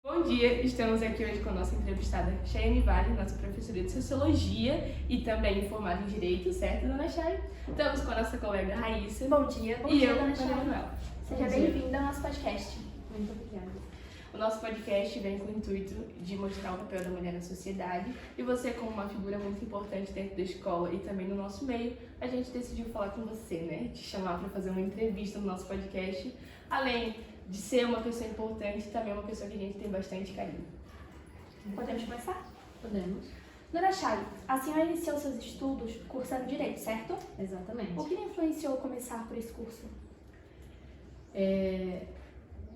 Bom dia, estamos aqui hoje com a nossa entrevistada Chayane Vale, nossa professora de Sociologia e também formada em Direito, certo, dona Chay? Estamos com a nossa colega Raíssa. Bom dia, Dona Chay. Manuel. Seja bem-vinda ao nosso podcast. Muito obrigada. O nosso podcast vem com o intuito de mostrar o papel da mulher na sociedade e você, como uma figura muito importante dentro da escola e também no nosso meio, a gente decidiu falar com você, né? Te chamar para fazer uma entrevista no nosso podcast, além de ser uma pessoa importante, também uma pessoa que a gente tem bastante carinho. Podemos começar? Podemos. Dona Chay, a senhora iniciou seus estudos cursando Direito, certo? Exatamente. O que lhe influenciou começar por esse curso?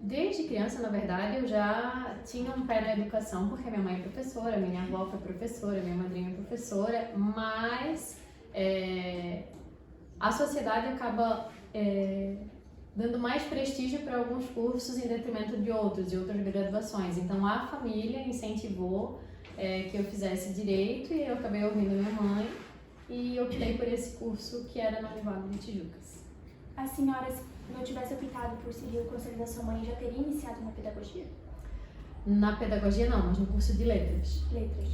Desde criança, na verdade, eu já tinha um pé na educação, porque minha mãe é professora, minha avó foi professora, minha madrinha é professora, mas a sociedade acaba dando mais prestígio para alguns cursos em detrimento de outros, de outras graduações. Então, a família incentivou que eu fizesse Direito e eu acabei ouvindo minha mãe e optei por esse curso que era na Univale de Tijucas. A senhora, se não tivesse optado por seguir o conselho da sua mãe, já teria iniciado na pedagogia? Na pedagogia não, mas no curso de letras, Letras.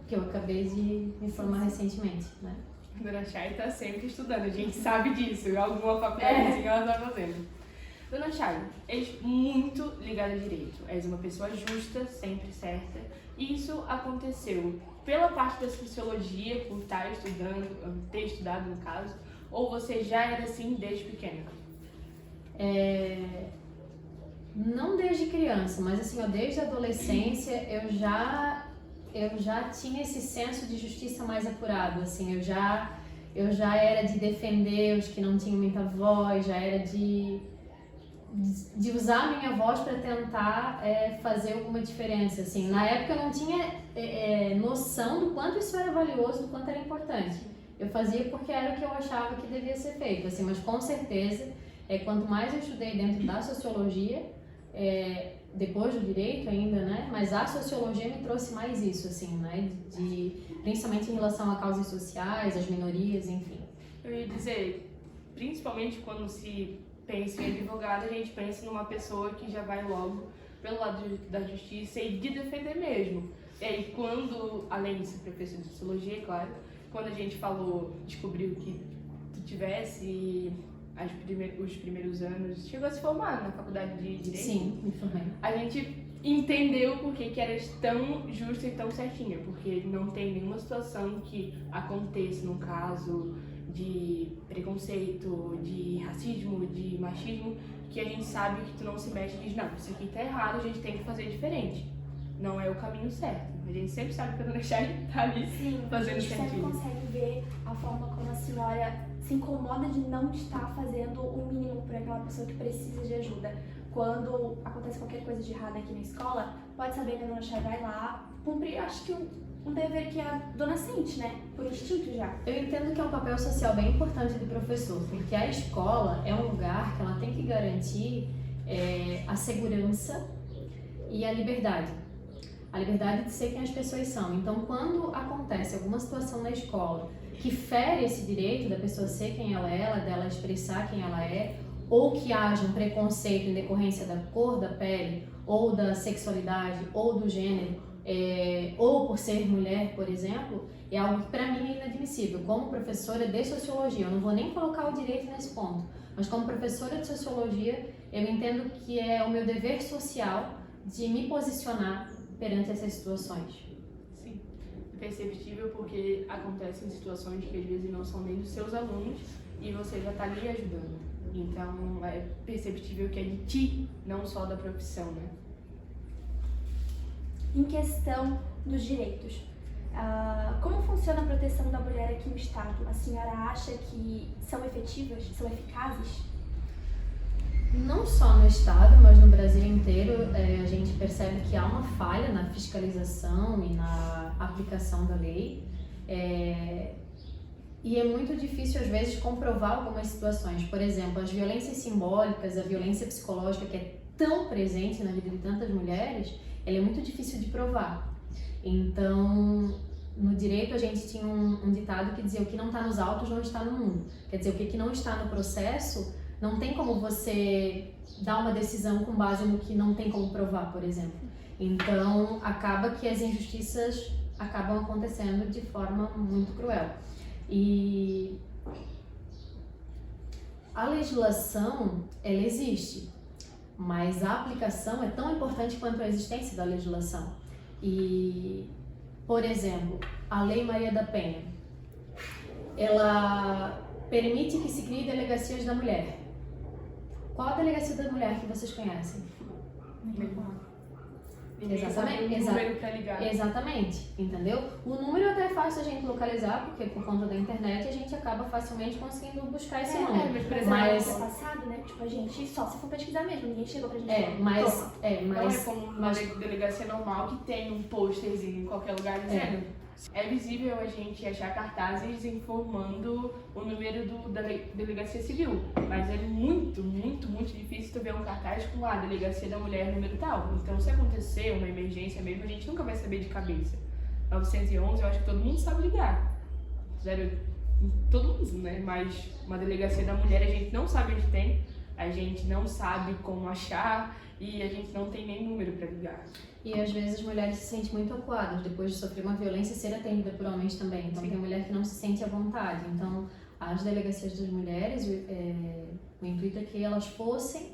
que eu acabei de me formar recentemente, né? Dona Chay está sempre estudando, a gente sabe disso, alguma faculdade ela está fazendo. Dona Chay, és muito ligada a direito, és uma pessoa justa, sempre certa, e isso aconteceu pela parte da sociologia, por estar estudando, ter estudado no caso, ou você já era assim desde pequena? Não desde criança, mas assim, desde a adolescência eu já tinha esse senso de justiça mais apurado, assim, eu já era de defender os que não tinham muita voz, já era de usar a minha voz para tentar fazer alguma diferença, assim. Na época eu não tinha noção do quanto isso era valioso, do quanto era importante. Eu fazia porque era o que eu achava que devia ser feito, assim, mas com certeza, quanto mais eu estudei dentro da sociologia, depois do direito ainda, né? Mas a sociologia me trouxe mais isso, assim, né? Principalmente em relação a causas sociais, as minorias, enfim. Eu ia dizer, principalmente quando se pensa em advogado, a gente pensa numa pessoa que já vai logo pelo lado da justiça e de defender mesmo. E aí, quando, além de ser professor de sociologia, claro, quando a gente descobriu que tu tivesse os primeiros anos, chegou a se formar na faculdade de Direito. Sim, me formei. A gente entendeu por que eras tão justa e tão certinha, porque não tem nenhuma situação que aconteça num caso de preconceito, de racismo, de machismo, que a gente sabe que tu não se mexe e diz, não, isso aqui tá errado, a gente tem que fazer diferente. Não é o caminho certo. A gente sempre sabe que a Dona Chay tá ali fazendo certinho. A gente sempre consegue ver a forma como a senhora se incomoda de não estar fazendo o mínimo por aquela pessoa que precisa de ajuda. Quando acontece qualquer coisa de errado aqui na escola, pode saber que a Dona Chay vai lá cumprir, acho que um dever que a dona sente, né? Por instinto já. Eu entendo que é um papel social bem importante do professor, porque a escola é um lugar que ela tem que garantir a segurança e a liberdade. A liberdade de ser quem as pessoas são. Então, quando acontece alguma situação na escola que fere esse direito da pessoa ser quem ela é, dela expressar quem ela é, ou que haja um preconceito em decorrência da cor da pele, ou da sexualidade, ou do gênero, ou por ser mulher, por exemplo, é algo que para mim é inadmissível. Como professora de sociologia, eu não vou nem colocar o direito nesse ponto, mas como professora de sociologia, eu entendo que é o meu dever social de me posicionar perante essas situações. Sim, perceptível porque acontecem situações que às vezes não são nem dos seus alunos e você já está ali ajudando. Então é perceptível que é de ti, não só da profissão, né? Em questão dos direitos, como funciona a proteção da mulher aqui no Estado? A senhora acha que são efetivas, são eficazes? Não só no Estado, mas no Brasil inteiro, a gente percebe que há uma falha na fiscalização e na aplicação da lei. E é muito difícil, às vezes, comprovar algumas situações. Por exemplo, as violências simbólicas, a violência psicológica, que é tão presente na vida de tantas mulheres, ela é muito difícil de provar. Então, no direito, a gente tinha um ditado que dizia: o que não está nos autos não está no mundo. Quer dizer, o que não está no processo Não tem como você dar uma decisão com base no que não tem como provar, por exemplo. Então, acaba que as injustiças acabam acontecendo de forma muito cruel. E a legislação, ela existe, mas a aplicação é tão importante quanto a existência da legislação. E, por exemplo, a Lei Maria da Penha, ela permite que se crie delegacias da mulher. Qual a delegacia da mulher que vocês conhecem? Ninguém sabe o número pra ligar. Exatamente, entendeu? O número até é fácil a gente localizar, porque por conta da internet a gente acaba facilmente conseguindo buscar esse número. Mas, por exemplo, Mas- No passado, né? Tipo, a gente só se for pesquisar mesmo, ninguém chegou pra gente Mas não é como uma delegacia normal que tem um posterzinho em qualquer lugar dizendo. É visível a gente achar cartazes informando o número da delegacia civil, mas é muito difícil tu ver um cartaz com a delegacia da mulher número tal. Então, se acontecer uma emergência mesmo, a gente nunca vai saber de cabeça. 911, eu acho que todo mundo sabe ligar. Todo mundo, né? Mas uma delegacia da mulher a gente não sabe onde tem, a gente não sabe como achar e a gente não tem nem número para ligar. E às vezes as mulheres se sentem muito acuadas depois de sofrer uma violência e ser atendida por homens também. Então, Sim. tem mulher que não se sente à vontade. Então, as delegacias das mulheres, o intuito é que elas fossem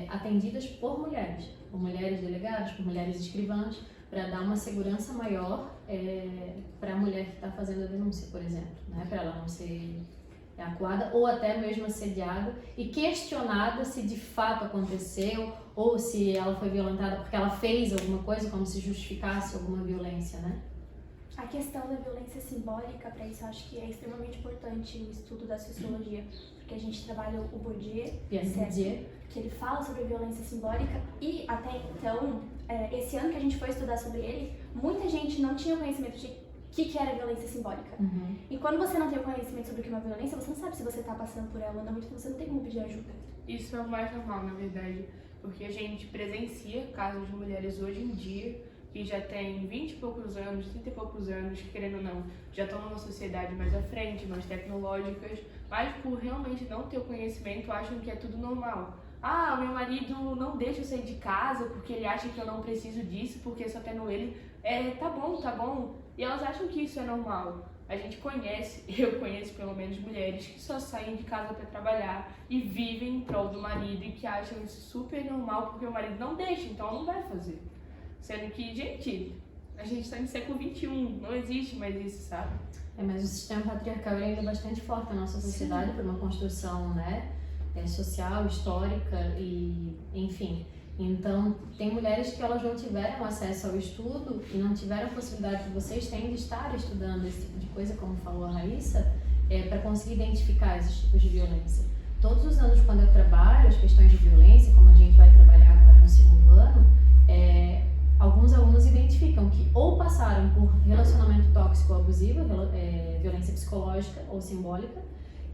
atendidas por mulheres delegadas, por mulheres escrivãs, para dar uma segurança maior para a mulher que está fazendo a denúncia, por exemplo, né? Para ela não ser acuada ou até mesmo assediada e questionada se de fato aconteceu ou se ela foi violentada porque ela fez alguma coisa, como se justificasse alguma violência, né? A questão da violência simbólica, para isso, eu acho que é extremamente importante o estudo da sociologia, porque a gente trabalha o Bourdieu, certo? Que ele fala sobre violência simbólica e até então, esse ano que a gente foi estudar sobre ele, muita gente não tinha conhecimento de o que era violência simbólica. Uhum. E quando você não tem o conhecimento sobre o que é uma violência, você não sabe se você está passando por ela ou não, então você não tem como pedir ajuda. Isso é o mais normal, na verdade, porque a gente presencia casos de mulheres hoje em dia que já têm 20 e poucos anos, 30 e poucos anos, que, querendo ou não, já estão numa sociedade mais à frente, mais tecnológicas, mas por realmente não ter o conhecimento, acham que é tudo normal. Ah, o meu marido não deixa eu sair de casa porque ele acha que eu não preciso disso, porque só tendo ele, tá bom. E elas acham que isso é normal. A gente conhece, eu conheço pelo menos mulheres que só saem de casa para trabalhar e vivem em prol do marido e que acham isso super normal porque o marido não deixa, então ela não vai fazer. Sendo que, gente, a gente está no século XXI, não existe mais isso, sabe? Mas o sistema patriarcal ele ainda é bastante forte na nossa sociedade por uma construção, né, social, histórica e, enfim. Então, tem mulheres que elas não tiveram acesso ao estudo e não tiveram a possibilidade que vocês têm de estar estudando esse tipo de coisa, como falou a Raíssa, para conseguir identificar esses tipos de violência. Todos os anos, quando eu trabalho as questões de violência, como a gente vai trabalhar agora no segundo ano, alguns alunos identificam que ou passaram por relacionamento tóxico ou abusivo, violência psicológica ou simbólica,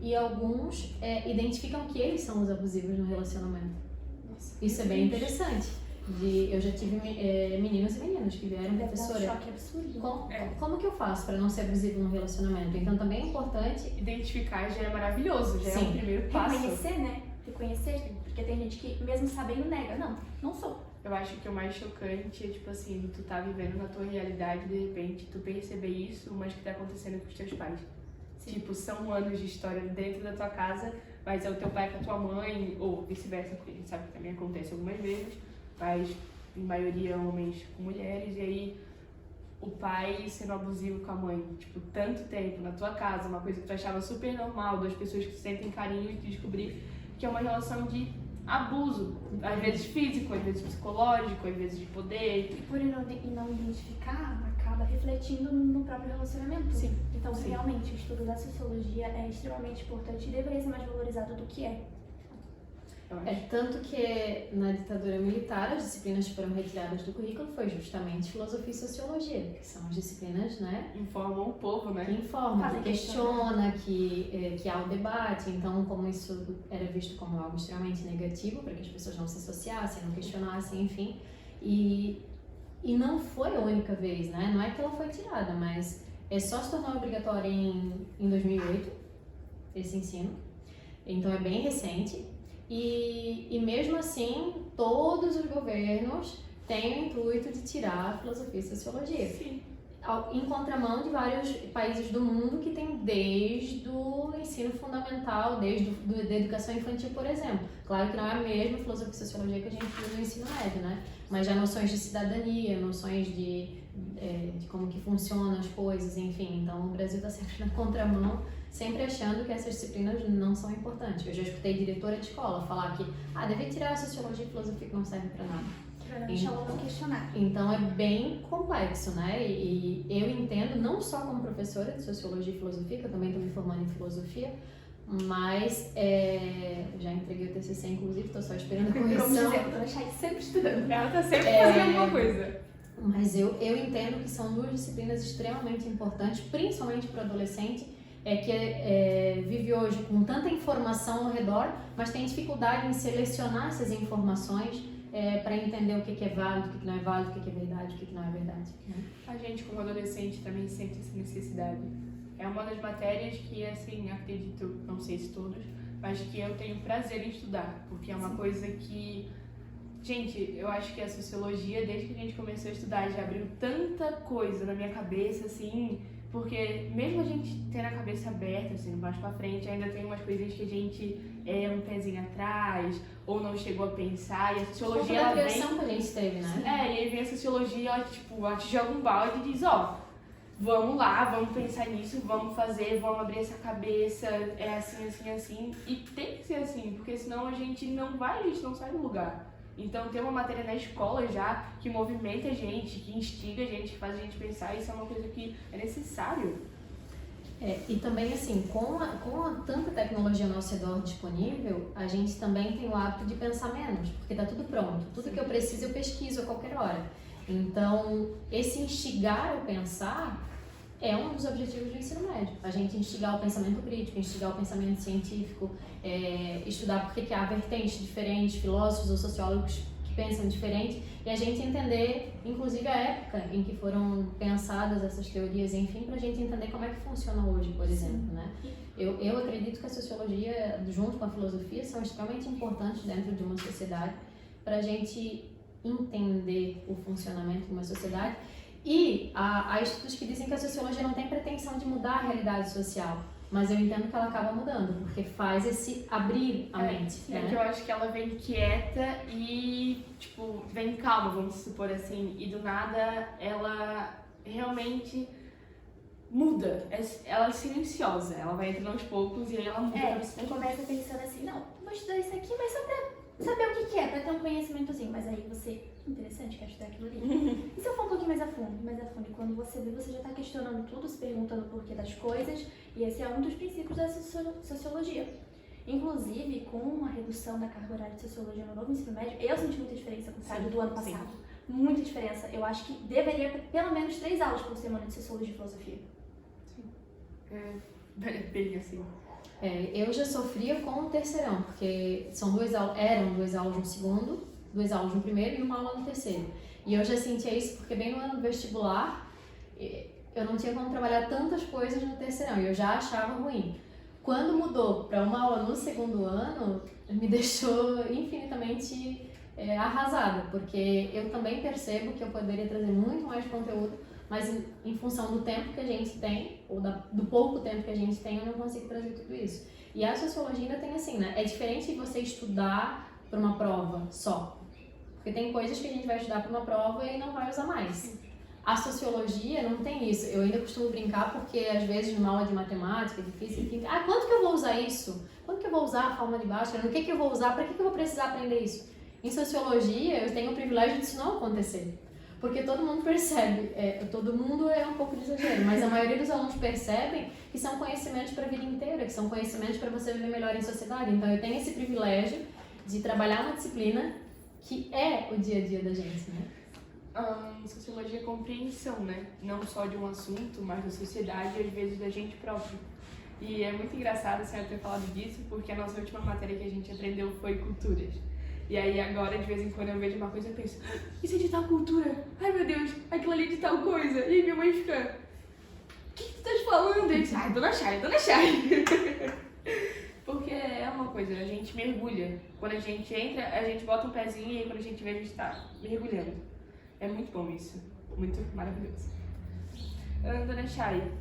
e alguns identificam que eles são os abusivos no relacionamento. Nossa, Isso é bem interessante. Eu já tive meninos e meninas que vieram, deve dar um professora, choque absurdo. como que eu faço para não ser abusivo no relacionamento? Então também é importante Identificar já é maravilhoso, já é Sim. o primeiro passo. Reconhecer, né? Reconhecer, porque tem gente que mesmo sabendo nega. Não sou. Eu acho que o mais chocante é, tipo assim, tu tá vivendo na tua realidade e de repente tu perceber isso, mas que tá acontecendo com os teus pais. Sim. Tipo, são anos de história dentro da tua casa, mas é o teu pai com a tua mãe, ou vice-versa, porque a gente sabe que também acontece algumas vezes, mas em maioria homens com mulheres, e aí o pai sendo abusivo com a mãe, tipo, tanto tempo na tua casa, uma coisa que tu achava super normal, duas pessoas que sentem carinho e tu descobrir que é uma relação de abuso, às vezes físico, às vezes psicológico, às vezes de poder. E por não identificar, acaba refletindo no próprio relacionamento. Sim. Então, Sim. realmente, o estudo da sociologia é extremamente importante e deveria ser mais valorizado do que é. Eu acho. Tanto que na ditadura militar as disciplinas que foram retiradas do currículo foi justamente filosofia e sociologia, que são as disciplinas, né, Informam o povo, que né? informam, Fazem que questiona, que há o debate. Então, como isso era visto como algo extremamente negativo, para que as pessoas não se associassem, não questionassem, enfim. E não foi a única vez, né? Não é que ela foi tirada, mas só se tornou obrigatória em 2008, esse ensino. Então é bem recente e mesmo assim todos os governos têm o intuito de tirar a filosofia e sociologia. Sim. Em contramão de vários países do mundo que tem desde o ensino fundamental, desde da educação infantil, por exemplo. Claro que não é a mesma filosofia e sociologia que a gente usa no ensino médio, né? Mas já noções de cidadania, noções de como que funcionam as coisas, enfim. Então o Brasil está sempre na contramão, sempre achando que essas disciplinas não são importantes. Eu já escutei diretora de escola falar que deve tirar a sociologia e filosofia que não servem para nada. Pra não deixar o aluno questionar. Então é bem complexo, né? E eu entendo, não só como professora de sociologia e filosofia, que eu também estou me formando em filosofia, mas já entreguei o TCC, inclusive, estou só esperando a correção. Vamos dizer, a Dona Chay sempre estudando. Ela tá sempre fazendo alguma coisa. Mas eu entendo que são duas disciplinas extremamente importantes, principalmente para o adolescente, que vive hoje com tanta informação ao redor, mas tem dificuldade em selecionar essas informações para entender o que é válido, o que não é válido, o que é verdade, o que não é verdade. Né? A gente, como adolescente, também sente essa necessidade. É uma das matérias que, assim, acredito, não sei se todos, mas que eu tenho prazer em estudar, porque é uma coisa que... Gente, eu acho que a sociologia, desde que a gente começou a estudar, já abriu tanta coisa na minha cabeça, assim, porque mesmo a gente tendo a cabeça aberta, assim, mais pra frente, ainda tem umas coisinhas que a gente um pezinho atrás, ou não chegou a pensar, e a sociologia, ela vem... a criação que a gente teve, né? E aí vem a sociologia, ela te joga um balde e diz, vamos lá, vamos pensar nisso, vamos fazer, vamos abrir essa cabeça, é assim, assim, assim, e tem que ser assim, porque senão a gente não sai do lugar. Então, ter uma matéria na escola já que movimenta a gente, que instiga a gente, que faz a gente pensar, isso é uma coisa que é necessário. E também, assim, com tanta tecnologia ao nosso redor disponível, a gente também tem o hábito de pensar menos, porque tá tudo pronto. Tudo que eu preciso, eu pesquiso a qualquer hora. Então, esse instigar a pensar é um dos objetivos do ensino médio. A gente instigar o pensamento crítico, instigar o pensamento científico, estudar porque que há vertentes diferentes, filósofos ou sociólogos que pensam diferente, e a gente entender, inclusive, a época em que foram pensadas essas teorias, enfim, para a gente entender como é que funciona hoje, por exemplo, né? Eu acredito que a sociologia, junto com a filosofia, são extremamente importantes dentro de uma sociedade para a gente entender o funcionamento de uma sociedade. E há estudos que dizem que a sociologia não tem pretensão de mudar a realidade social, mas eu entendo que ela acaba mudando, porque faz esse abrir a mente. Que eu acho que ela vem quieta e, vem calma, vamos supor assim, e do nada ela realmente muda. Ela é silenciosa, ela vai entrando aos poucos e aí ela muda. Você começa pensando assim, não, vou estudar isso aqui, mas só pra saber o que é, pra ter um conhecimentozinho, mas aí você... Interessante, quero estudar aquilo ali. E se eu for um pouquinho mais a fundo? E quando você vê, você já está questionando tudo, se perguntando o porquê das coisas, e esse é um dos princípios da sociologia. Inclusive, com a redução da carga horária de sociologia no novo ensino médio, eu senti muita diferença com o caso do ano passado. Sim. Muita diferença. Eu acho que deveria ter pelo menos 3 aulas por semana de sociologia e filosofia. Sim. Bem assim. Eu já sofria com o terceirão, porque eram 2 aulas no segundo, 2 aulas no primeiro e 1 aula no terceiro. E eu já sentia isso porque bem no ano vestibular eu não tinha como trabalhar tantas coisas no terceirão e eu já achava ruim. Quando mudou para 1 aula no segundo ano, me deixou infinitamente arrasada, porque eu também percebo que eu poderia trazer muito mais conteúdo, mas em função do tempo que a gente tem, ou do pouco tempo que a gente tem, eu não consigo trazer tudo isso. E a sociologia ainda tem assim, né? É diferente de você estudar para uma prova só. Porque tem coisas que a gente vai estudar para uma prova e não vai usar mais. A sociologia não tem isso. Eu ainda costumo brincar porque, às vezes, numa aula de matemática, difícil, quando que eu vou usar isso? Quando que eu vou usar a fórmula de Bhaskara? No que eu vou usar? Para que eu vou precisar aprender isso? Em sociologia, eu tenho o privilégio disso não acontecer. Porque todo mundo percebe, todo mundo é um pouco de exagero, mas a maioria dos alunos percebem que são conhecimentos para a vida inteira, que são conhecimentos para você viver melhor em sociedade. Então, eu tenho esse privilégio de trabalhar uma disciplina que é o dia a dia da gente, né? Sociologia é compreensão, né? Não só de um assunto, mas da sociedade e às vezes da gente próprio. E é muito engraçado a senhora ter falado disso, porque a nossa última matéria que a gente aprendeu foi culturas. E aí agora, de vez em quando, eu vejo uma coisa e penso, isso é de tal cultura? Ai meu Deus, aquilo ali é de tal coisa. E aí minha mãe fica, o que tu estás falando? E eu disse, Dona Chay. Porque é uma coisa, a gente mergulha. Quando a gente entra, a gente bota um pezinho e aí quando a gente vê, a gente tá mergulhando. É muito bom isso. Muito maravilhoso. Dona Chay,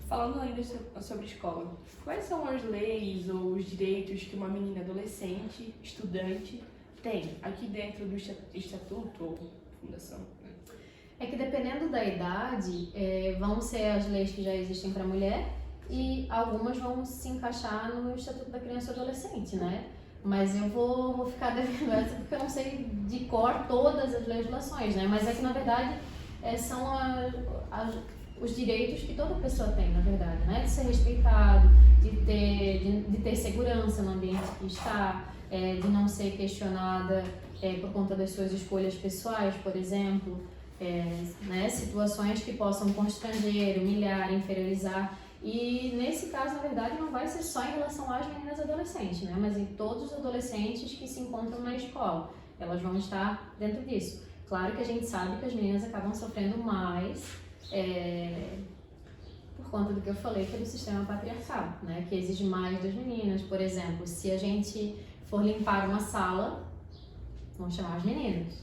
falando ainda sobre escola, quais são as leis ou os direitos que uma menina adolescente, estudante, tem aqui dentro do estatuto ou fundação? É que dependendo da idade, vão ser as leis que já existem para mulher e algumas vão se encaixar no Estatuto da Criança e do Adolescente, né? Mas eu vou ficar devendo essa porque eu não sei de cor todas as legislações, né? Mas é que, na verdade, são os direitos que toda pessoa tem, na verdade, né? De ser respeitado, de ter segurança no ambiente que está, de não ser questionada por conta das suas escolhas pessoais, por exemplo, né? Situações que possam constranger, humilhar, inferiorizar. E nesse caso, na verdade, não vai ser só em relação às meninas adolescentes, né? Mas em todos os adolescentes que se encontram na escola. Elas vão estar dentro disso. Claro que a gente sabe que as meninas acabam sofrendo mais por conta do que eu falei, que é do sistema patriarcal, né? Que exige mais das meninas. Por exemplo, se a gente for limpar uma sala, vamos chamar as meninas.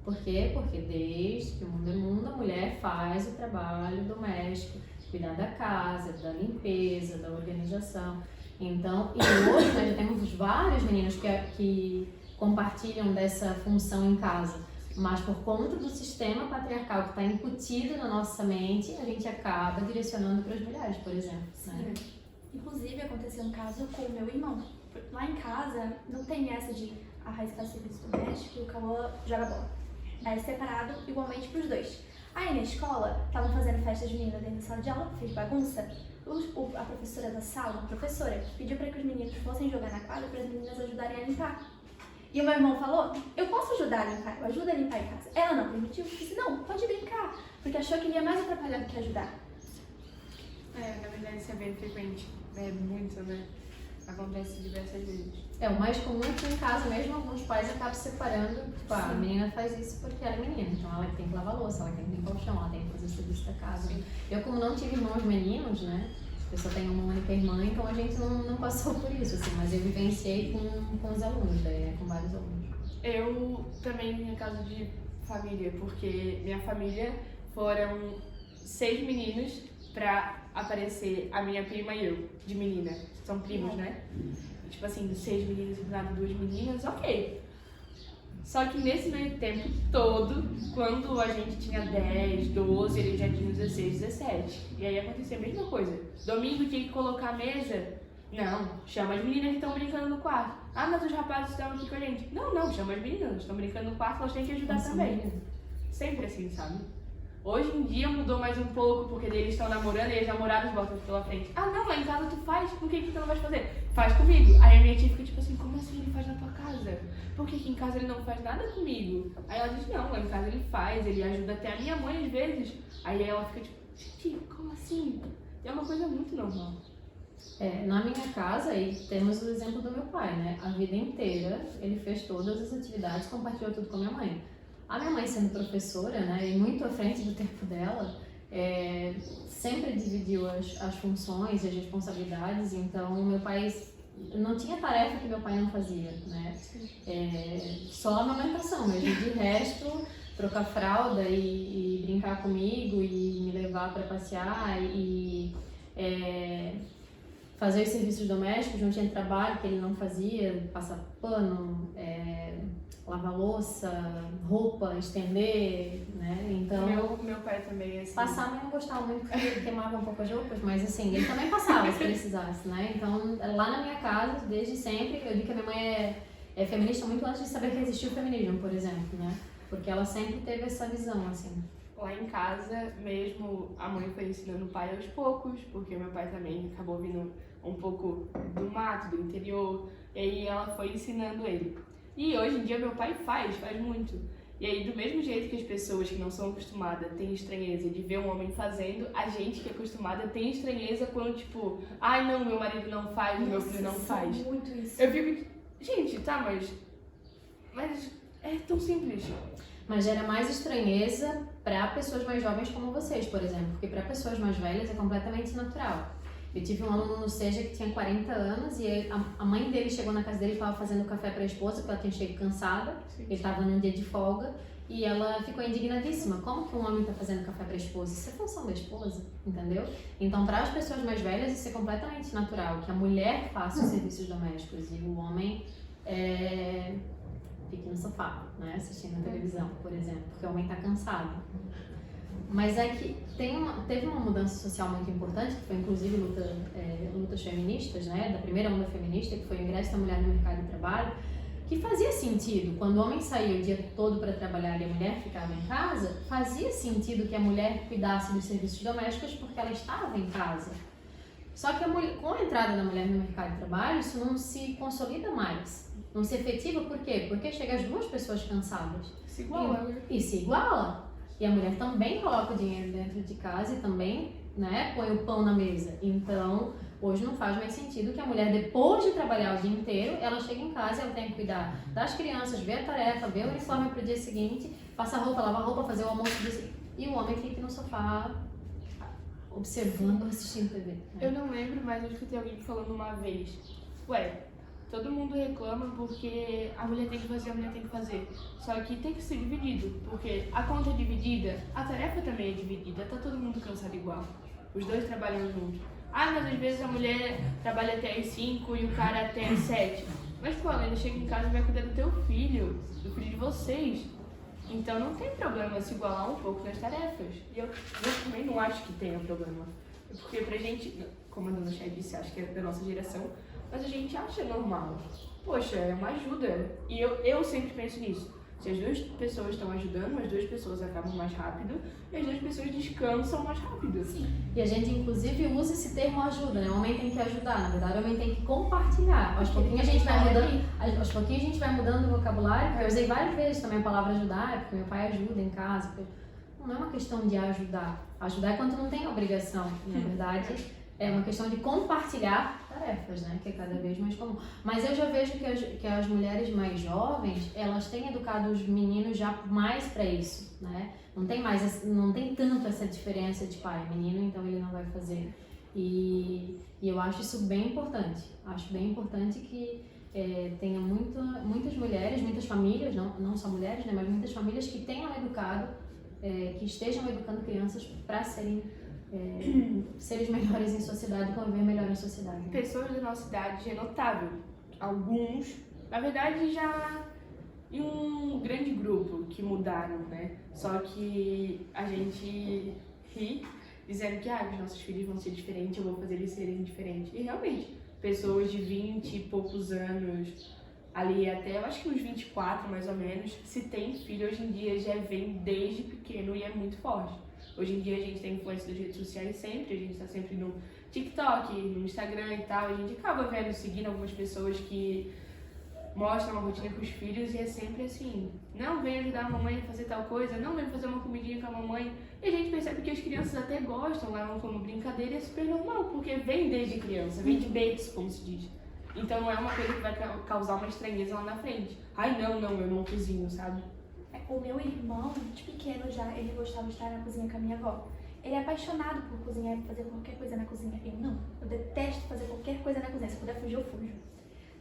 Por quê? Porque desde que o mundo é mundo, a mulher faz o trabalho doméstico, cuidar da casa, da limpeza, da organização. Então, e hoje nós já temos vários meninos que compartilham dessa função em casa, mas por conta do sistema patriarcal que está incutido na nossa mente, a gente acaba direcionando para as mulheres, por exemplo. Né? Inclusive, aconteceu um caso com o meu irmão. Lá em casa, não tem essa de a Raíssa faz serviço doméstico e o Cauã joga bola. É separado igualmente para os dois. Aí na escola, estavam fazendo festa junina dentro da sala de aula, fez bagunça. A professora da sala, pediu para que os meninos fossem jogar na quadra para as meninas ajudarem a limpar. E o meu irmão falou, eu posso ajudar a limpar, eu ajudo a limpar em casa. Ela não permitiu, disse, não, pode brincar, porque achou que ia mais atrapalhar do que ajudar. Na verdade isso é bem frequente, é muito, né? Acontece diversas vezes. O mais comum é que em casa mesmo alguns pais acabam separando, tipo, a menina faz isso porque ela é menina, então ela tem que lavar a louça, ela tem que limpar o chão, ela tem que fazer o serviço da casa. Sim. Eu, como não tive irmãos meninos, né, eu só tenho uma única irmã, então a gente não passou por isso, assim, mas eu vivenciei com os alunos, daí, né, com vários alunos. Eu também, minha casa de família, porque minha família foram 6 meninos pra aparecer a minha prima e eu, de menina. São primos, né? Tipo assim, 6 meninos e do nada 2 meninas, ok. Só que nesse meio tempo todo, quando a gente tinha 10, 12, ele já tinha 16, 17. E aí acontecia a mesma coisa. Domingo tinha que colocar a mesa. Não, chama as meninas que estão brincando no quarto. Ah, mas os rapazes estão aqui com a gente. Não, chama as meninas, estão brincando no quarto, elas têm que ajudar também. Sempre assim, sabe? Hoje em dia mudou mais um pouco, porque eles estão namorando e as namoradas botam pela frente. Ah, não, lá em casa tu faz, por que tu não vai fazer? Faz comigo. Aí a minha tia fica tipo assim, como assim ele faz na tua casa? Por que aqui em casa ele não faz nada comigo? Aí ela diz, não, lá em casa ele faz, ele ajuda até a minha mãe às vezes. Aí ela fica tipo, gente, como assim? É uma coisa muito normal. Na minha casa, aí temos o exemplo do meu pai, né? A vida inteira ele fez todas as atividades, compartilhou tudo com a minha mãe. A minha mãe, sendo professora, né, e muito à frente do tempo dela, sempre dividiu as funções e as responsabilidades, então meu pai não tinha tarefa que meu pai não fazia, né? Só a amamentação mesmo, de resto, trocar fralda e brincar comigo e me levar para passear e fazer os serviços domésticos, não tinha trabalho que ele não fazia, passar pano, lavar louça, roupa, estender, né? Então... Meu pai também, assim... Passar eu não gostava muito porque ele queimava um pouco as roupas, mas assim, ele também passava se precisasse, né? Então, lá na minha casa, desde sempre, eu digo que a minha mãe é feminista muito antes de saber que existia o feminismo, por exemplo, né? Porque ela sempre teve essa visão, assim. Lá em casa, mesmo, a mãe foi ensinando o pai aos poucos, porque meu pai também acabou vindo um pouco do mato, do interior, e aí ela foi ensinando ele. E hoje em dia meu pai faz muito. E aí, do mesmo jeito que as pessoas que não são acostumadas têm estranheza de ver um homem fazendo, a gente que é acostumada tem estranheza quando, tipo, ai não, meu marido não faz, meu filho não faz. Muito isso. Eu fico, gente, tá, mas é tão simples. Mas gera mais estranheza para pessoas mais jovens como vocês, por exemplo, porque para pessoas mais velhas é completamente natural. Eu tive um aluno no SEJA que tinha 40 anos e a mãe dele chegou na casa dele e estava fazendo café para a esposa, porque ela tinha chegado cansada, ele estava num dia de folga, e ela ficou indignadíssima. Como que um homem está fazendo café para a esposa? Isso é função da esposa, entendeu? Então, para as pessoas mais velhas, isso é completamente natural, que a mulher faça os serviços domésticos e o homem fique no sofá, né, assistindo a televisão, por exemplo, porque o homem está cansado. Mas é que teve uma mudança social muito importante, que foi inclusive lutas feministas, né, da primeira onda feminista, que foi o ingresso da mulher no mercado de trabalho, que fazia sentido. Quando o homem saía o dia todo para trabalhar e a mulher ficava em casa, fazia sentido que a mulher cuidasse dos serviços domésticos porque ela estava em casa. Só que com a entrada da mulher no mercado de trabalho, isso não se consolida mais, não se efetiva. Por quê? Porque chega as duas pessoas cansadas. Se iguala. E se iguala. E a mulher também coloca o dinheiro dentro de casa e também, né, põe o pão na mesa. Então, hoje não faz mais sentido que a mulher, depois de trabalhar o dia inteiro, ela chegue em casa e ela tenha que cuidar das crianças, ver a tarefa, ver o uniforme para o dia seguinte, passar roupa, lavar roupa, fazer o almoço do dia seguinte. E o homem fica no sofá observando, assistindo TV. Né? Eu não lembro, mas eu escutei alguém falando uma vez. Ué, todo mundo reclama porque a mulher tem que fazer, a mulher tem que fazer. Só que tem que ser dividido, porque a conta é dividida, a tarefa também é dividida, tá todo mundo cansado igual. Os dois trabalham juntos. Ah, mas às vezes a mulher trabalha até as 5 e o cara até as 7. Mas pô, ela chega em casa e vai cuidar do teu filho, do filho de vocês. Então não tem problema se igualar um pouco nas tarefas. E eu também não acho que tenha problema. Porque pra gente, como a dona Chay disse, acho que é da nossa geração, mas a gente acha normal. Poxa, é uma ajuda. E eu sempre penso nisso. Se as duas pessoas estão ajudando, as duas pessoas acabam mais rápido e as duas pessoas descansam mais rápido. Sim. E a gente, inclusive, usa esse termo ajuda, né? O homem tem que ajudar. Na verdade, o homem tem que compartilhar. Aos pouquinhos a gente vai mudando, o vocabulário, porque eu usei várias vezes também a palavra ajudar, porque meu pai ajuda em casa. Não é uma questão de ajudar. Ajudar é quando não tem obrigação. Na verdade, é uma questão de compartilhar tarefas, né? Que é cada vez mais comum. Mas eu já vejo que as mulheres mais jovens, elas têm educado os meninos já mais para isso, né? Não tem tanto essa diferença de pai, menino, então ele não vai fazer. E eu acho isso bem importante. Acho bem importante que tenha muitas mulheres, muitas famílias, não só mulheres, né? Mas muitas famílias que tenham educado, que estejam educando crianças para serem seres melhores em sociedade, conviver melhor em sociedade. Né? Pessoas da nossa idade é notável. Alguns, na verdade, já em um grande grupo que mudaram, né? Só que a gente ri dizendo que os nossos filhos vão ser diferentes, eu vou fazer eles serem diferentes. E realmente, pessoas de 20 e poucos anos, ali até, eu acho que uns 24 mais ou menos, se tem filho hoje em dia já vem desde pequeno e é muito forte. Hoje em dia a gente tem influência das redes sociais sempre, a gente tá sempre no TikTok, no Instagram e tal, a gente acaba vendo, seguindo algumas pessoas que mostram uma rotina com os filhos e é sempre assim, não vem ajudar a mamãe a fazer tal coisa, não vem fazer uma comidinha com a mamãe. E a gente percebe que as crianças até gostam, levam como brincadeira e é super normal, porque vem desde criança, vem de berço, como se diz. Então não é uma coisa que vai causar uma estranheza lá na frente. Ai, não, eu não cozinho, sabe? O meu irmão, de pequeno já, ele gostava de estar na cozinha com a minha avó. Ele é apaixonado por cozinhar e fazer qualquer coisa na cozinha. Eu não. Eu detesto fazer qualquer coisa na cozinha. Se puder fugir, eu fujo.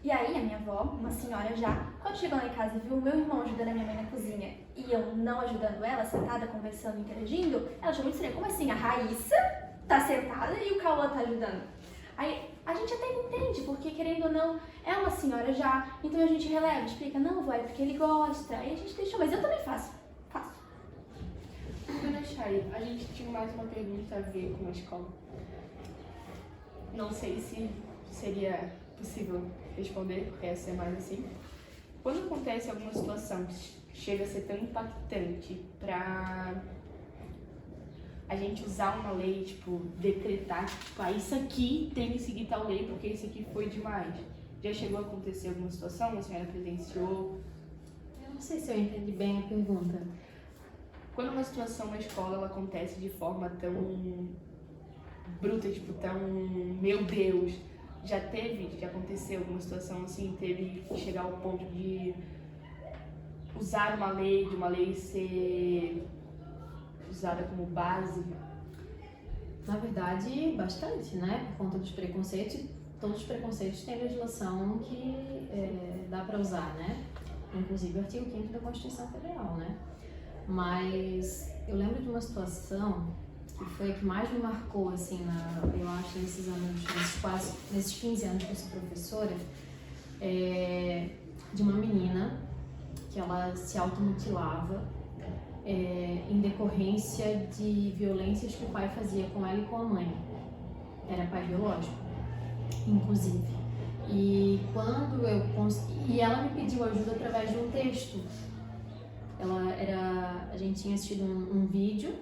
E aí, a minha avó, uma senhora já, quando chegou lá em casa e viu o meu irmão ajudando a minha mãe na cozinha e eu não ajudando ela, sentada, conversando, interagindo, ela achou muito estranho. Como assim? A Raíssa tá sentada e o Cauã tá ajudando? Aí, a gente até entende, porque querendo ou não, é uma senhora já, então a gente releva, explica, não, vó, é porque ele gosta, aí a gente deixou, mas eu também faço. Dona Chay, a gente tinha mais uma pergunta a ver com a escola. Não sei se seria possível responder, porque essa é mais assim. Quando acontece alguma situação que chega a ser tão impactante pra a gente usar uma lei, tipo, decretar, tipo, isso aqui tem que seguir tal lei porque isso aqui foi demais. Já chegou a acontecer alguma situação? A senhora presenciou? Eu não sei se eu entendi bem a pergunta. Quando uma situação na escola ela acontece de forma tão bruta, tipo, tão, meu Deus, já aconteceu alguma situação assim, teve que chegar ao ponto de usar uma lei, de uma lei ser usada como base? Na verdade, bastante, né? Por conta dos preconceitos. Todos os preconceitos têm legislação que dá para usar, né? Inclusive o artigo 5º da Constituição Federal, né? Mas eu lembro de uma situação que foi a que mais me marcou, assim, eu acho, nesses 15 anos que eu sou professora, de uma menina que ela se automutilava em decorrência de violências que o pai fazia com ela e com a mãe. Era pai biológico, inclusive. E quando e ela me pediu ajuda através de um texto. A gente tinha assistido um vídeo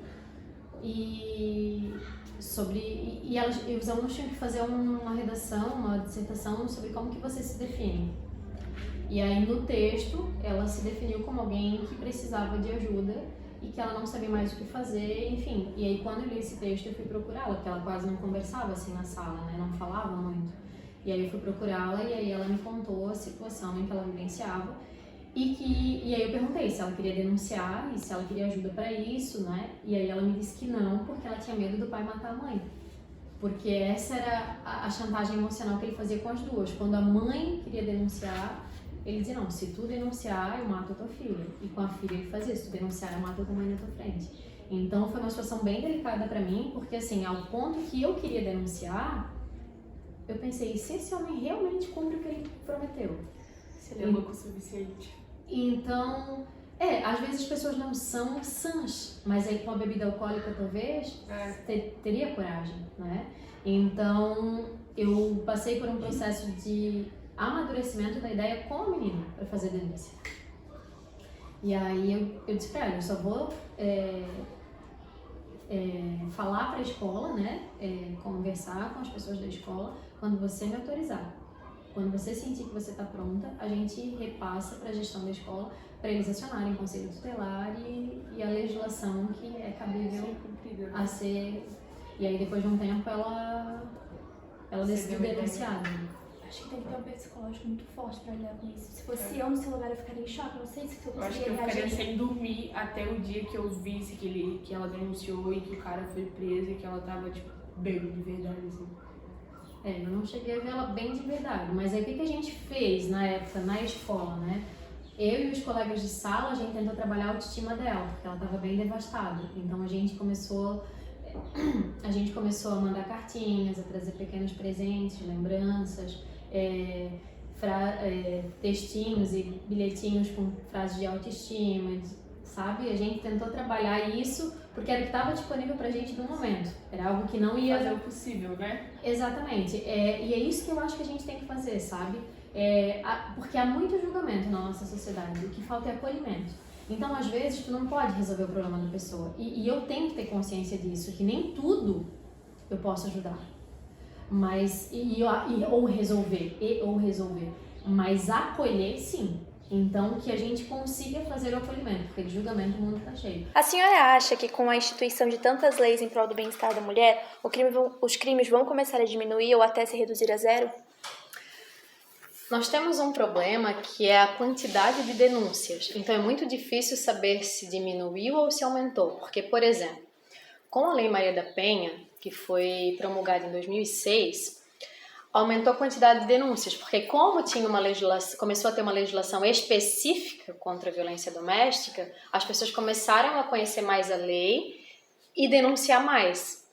e os alunos tinham que fazer uma redação, uma dissertação sobre como que você se define. E aí no texto ela se definiu como alguém que precisava de ajuda e que ela não sabia mais o que fazer, enfim. E aí quando eu li esse texto eu fui procurá-la, porque ela quase não conversava assim na sala, né? Não falava muito. E aí eu fui procurá-la e aí ela me contou a situação em que ela vivenciava. E aí eu perguntei se ela queria denunciar e se ela queria ajuda para isso, né? E aí ela me disse que não, porque ela tinha medo do pai matar a mãe. Porque essa era a chantagem emocional que ele fazia com as duas. Quando a mãe queria denunciar, ele dizia, não, se tu denunciar, eu mato a tua filha. E com a filha ele fazia, se tu denunciar, eu mato a tua mãe na tua frente. Então foi uma situação bem delicada para mim, porque assim, ao ponto que eu queria denunciar, eu pensei, e se esse homem realmente cumpre o que ele prometeu? Se ele é louco o suficiente. Então, às vezes as pessoas não são sãs, mas aí com a bebida alcoólica talvez teria coragem, né? Então, eu passei por um processo de amadurecimento da ideia com a menina para fazer denúncia. E aí eu disse pra ela, eu só vou falar para a escola, né? Conversar com as pessoas da escola quando você me autorizar. Quando você sentir que você está pronta, a gente repassa para a gestão da escola para eles acionarem o conselho tutelar e a legislação que é cabível a ser. E aí depois de um tempo ela decidiu denunciar. Acho que tem que ter um peso psicológico muito forte pra lidar com isso. Se fosse eu no seu lugar, eu ficaria em choque. Não sei se eu acho que eu ficaria sem dormir até o dia que eu visse que ela denunciou e que o cara foi preso e que ela tava, tipo, bem de verdade, assim. Eu não cheguei a ver ela bem de verdade, mas aí o que a gente fez na época, na escola, né? Eu e os colegas de sala, a gente tentou trabalhar a autoestima dela, porque ela estava bem devastada. Então a gente começou a mandar cartinhas, a trazer pequenos presentes, lembranças, textinhos e bilhetinhos com frases de autoestima, sabe? A gente tentou trabalhar isso porque era o que estava disponível pra gente no momento. Era algo que não ia... fazer o possível, né? Exatamente. E é isso que eu acho que a gente tem que fazer, sabe? Porque há muito julgamento na nossa sociedade. O que falta é acolhimento. Então, às vezes, tu não pode resolver o problema da pessoa. E eu tenho que ter consciência disso, que nem tudo eu posso ajudar. Mas, ou resolver. Mas acolher, sim. Então, que a gente consiga fazer o acolhimento, porque de julgamento o mundo está cheio. A senhora acha que com a instituição de tantas leis em prol do bem-estar da mulher, os crimes vão começar a diminuir ou até se reduzir a zero? Nós temos um problema que é a quantidade de denúncias. Então, é muito difícil saber se diminuiu ou se aumentou. Porque, por exemplo, com a Lei Maria da Penha, que foi promulgada em 2006... aumentou a quantidade de denúncias, porque como tinha uma legislação, começou a ter uma legislação específica contra a violência doméstica, as pessoas começaram a conhecer mais a lei e denunciar mais.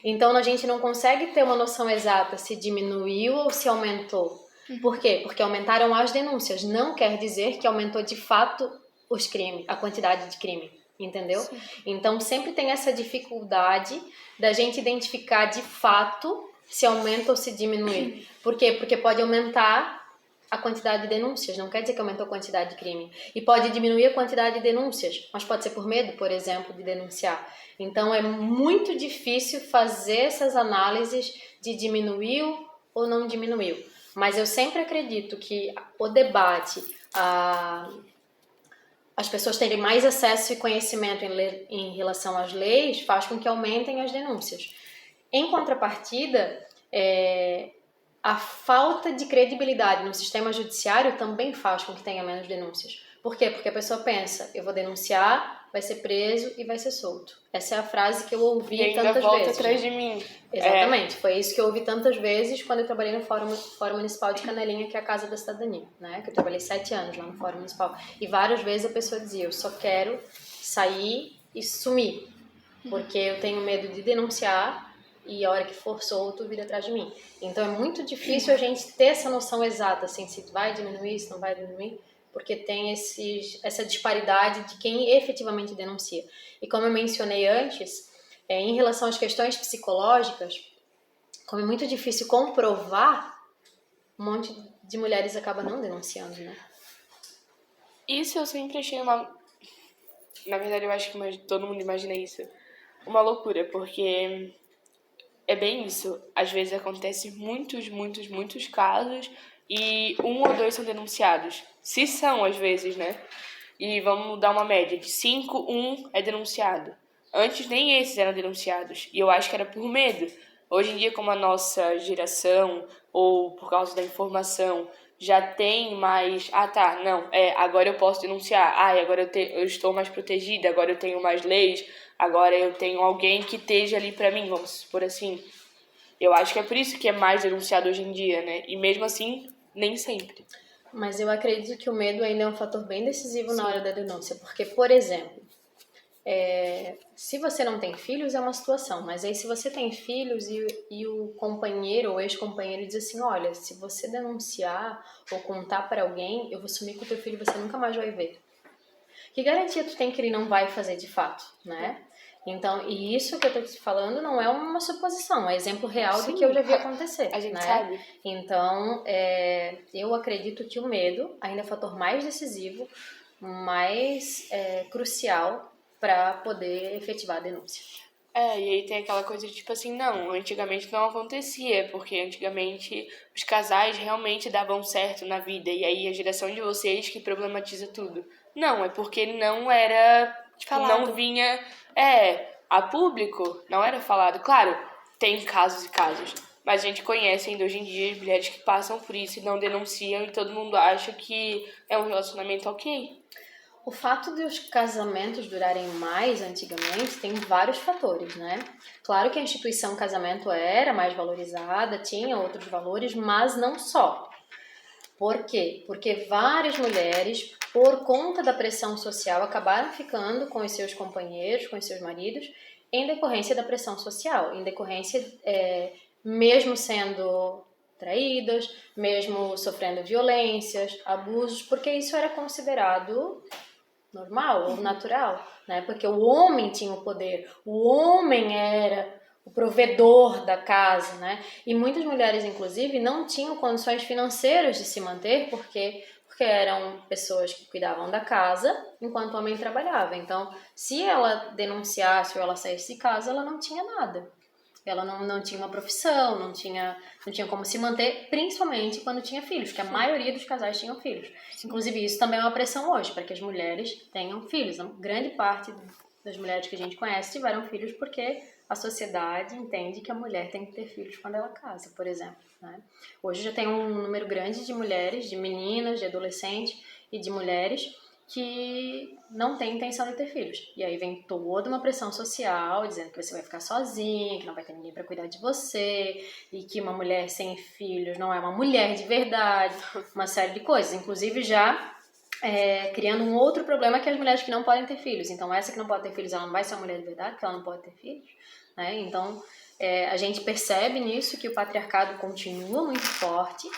Então a gente não consegue ter uma noção exata se diminuiu ou se aumentou. Por quê? Porque aumentaram as denúncias, não quer dizer que aumentou de fato os crimes, a quantidade de crime, entendeu? Sim. Então sempre tem essa dificuldade da gente identificar de fato se aumenta ou se diminui. Por quê? Porque pode aumentar a quantidade de denúncias, não quer dizer que aumentou a quantidade de crime. E pode diminuir a quantidade de denúncias, mas pode ser por medo, por exemplo, de denunciar. Então é muito difícil fazer essas análises de diminuiu ou não diminuiu. Mas eu sempre acredito que o debate, as pessoas terem mais acesso e conhecimento em relação às leis, faz com que aumentem as denúncias. Em contrapartida, a falta de credibilidade no sistema judiciário também faz com que tenha menos denúncias. Por quê? Porque a pessoa pensa, eu vou denunciar, vai ser preso e vai ser solto. Essa é a frase que eu ouvi E ainda tantas volta vezes. atrás de mim. Exatamente, foi isso que eu ouvi tantas vezes quando eu trabalhei no Fórum Municipal de Canelinha, que é a Casa da Cidadania, né? Que eu trabalhei 7 anos lá no Fórum Municipal. E várias vezes a pessoa dizia, eu só quero sair e sumir, porque eu tenho medo de denunciar e a hora que for solto vir atrás de mim. Então é muito difícil a gente ter essa noção exata, assim, se vai diminuir, se não vai diminuir, porque tem essa disparidade de quem efetivamente denuncia. E como eu mencionei antes, em relação às questões psicológicas, como é muito difícil comprovar, um monte de mulheres acaba não denunciando, né? Isso eu sempre achei uma... Na verdade, eu acho que todo mundo imagina isso. Uma loucura, porque é bem isso. Às vezes acontece muitos casos e 1 ou 2 são denunciados. Se são, às vezes, né? E vamos dar uma média. De 5, 1 é denunciado. Antes nem esses eram denunciados. E eu acho que era por medo. Hoje em dia, como a nossa geração, ou por causa da informação, já tem mais... Ah, tá, não, agora eu posso denunciar. Ah, agora eu estou mais protegida, agora eu tenho mais leis, agora eu tenho alguém que esteja ali pra mim, vamos supor assim. Eu acho que é por isso que é mais denunciado hoje em dia, né? E mesmo assim, nem sempre. Mas eu acredito que o medo ainda é um fator bem decisivo na hora da denúncia. Porque, por exemplo, se você não tem filhos é uma situação, mas aí se você tem filhos e o companheiro ou ex-companheiro diz assim, olha, se você denunciar ou contar para alguém, eu vou sumir com o teu filho e você nunca mais vai ver. Que garantia tu tem que ele não vai fazer de fato, né? Então, e isso que eu tô te falando não é uma suposição, é exemplo real de que eu já vi acontecer. A gente né? sabe. Então, eu acredito que o medo ainda é o fator mais decisivo, mais crucial para poder efetivar a denúncia. E aí tem aquela coisa de tipo assim, não, antigamente não acontecia, porque antigamente os casais realmente davam certo na vida, e aí a geração de vocês que problematiza tudo. Não, é porque não era, tipo, Falado. não vinha, a público, não era falado. Claro, tem casos e casos, mas a gente conhece ainda hoje em dia mulheres que passam por isso e não denunciam, e todo mundo acha que é um relacionamento ok. O fato de os casamentos durarem mais antigamente tem vários fatores, né? Claro que a instituição casamento era mais valorizada, tinha outros valores, mas não só. Por quê? Porque várias mulheres, por conta da pressão social, acabaram ficando com os seus companheiros, com os seus maridos, em decorrência da pressão social, em decorrência, mesmo sendo traídas, mesmo sofrendo violências, abusos, porque isso era considerado normal ou natural, né? Porque o homem tinha o poder, o homem era o provedor da casa, né? E muitas mulheres, inclusive, não tinham condições financeiras de se manter porque eram pessoas que cuidavam da casa enquanto o homem trabalhava. Então, se ela denunciasse ou ela saísse de casa, ela não tinha nada. Ela não tinha uma profissão, não tinha como se manter, principalmente quando tinha filhos, que a maioria dos casais tinham filhos. Inclusive, isso também é uma pressão hoje, para que as mulheres tenham filhos. A grande parte das mulheres que a gente conhece tiveram filhos porque a sociedade entende que a mulher tem que ter filhos quando ela casa, por exemplo. Né? Hoje já tem um número grande de mulheres, de meninas, de adolescentes e de mulheres que não tem intenção de ter filhos. E aí vem toda uma pressão social, dizendo que você vai ficar sozinha, que não vai ter ninguém para cuidar de você, e que uma mulher sem filhos não é uma mulher de verdade, uma série de coisas. Inclusive já criando um outro problema, que é as mulheres que não podem ter filhos. Então essa que não pode ter filhos, ela não vai ser uma mulher de verdade, porque ela não pode ter filhos. Né? Então a gente percebe nisso que o patriarcado continua muito forte,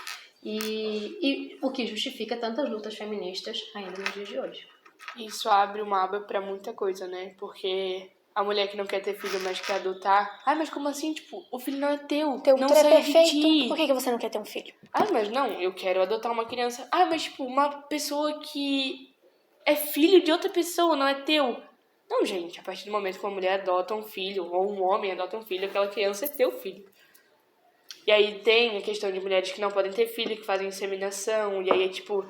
e o que justifica tantas lutas feministas ainda nos dias de hoje. Isso abre uma aba pra muita coisa, né? Porque a mulher que não quer ter filho, mas quer adotar... mas como assim? Tipo, o filho não é teu. Teu não útero é sai de perfeito. ti. Por que você não quer ter um filho? Mas não, eu quero adotar uma criança. Mas tipo, uma pessoa que é filho de outra pessoa, não é teu. Não, gente, a partir do momento que uma mulher adota um filho, ou um homem adota um filho, aquela criança é teu filho. E aí tem a questão de mulheres que não podem ter filho, que fazem inseminação, e aí é tipo,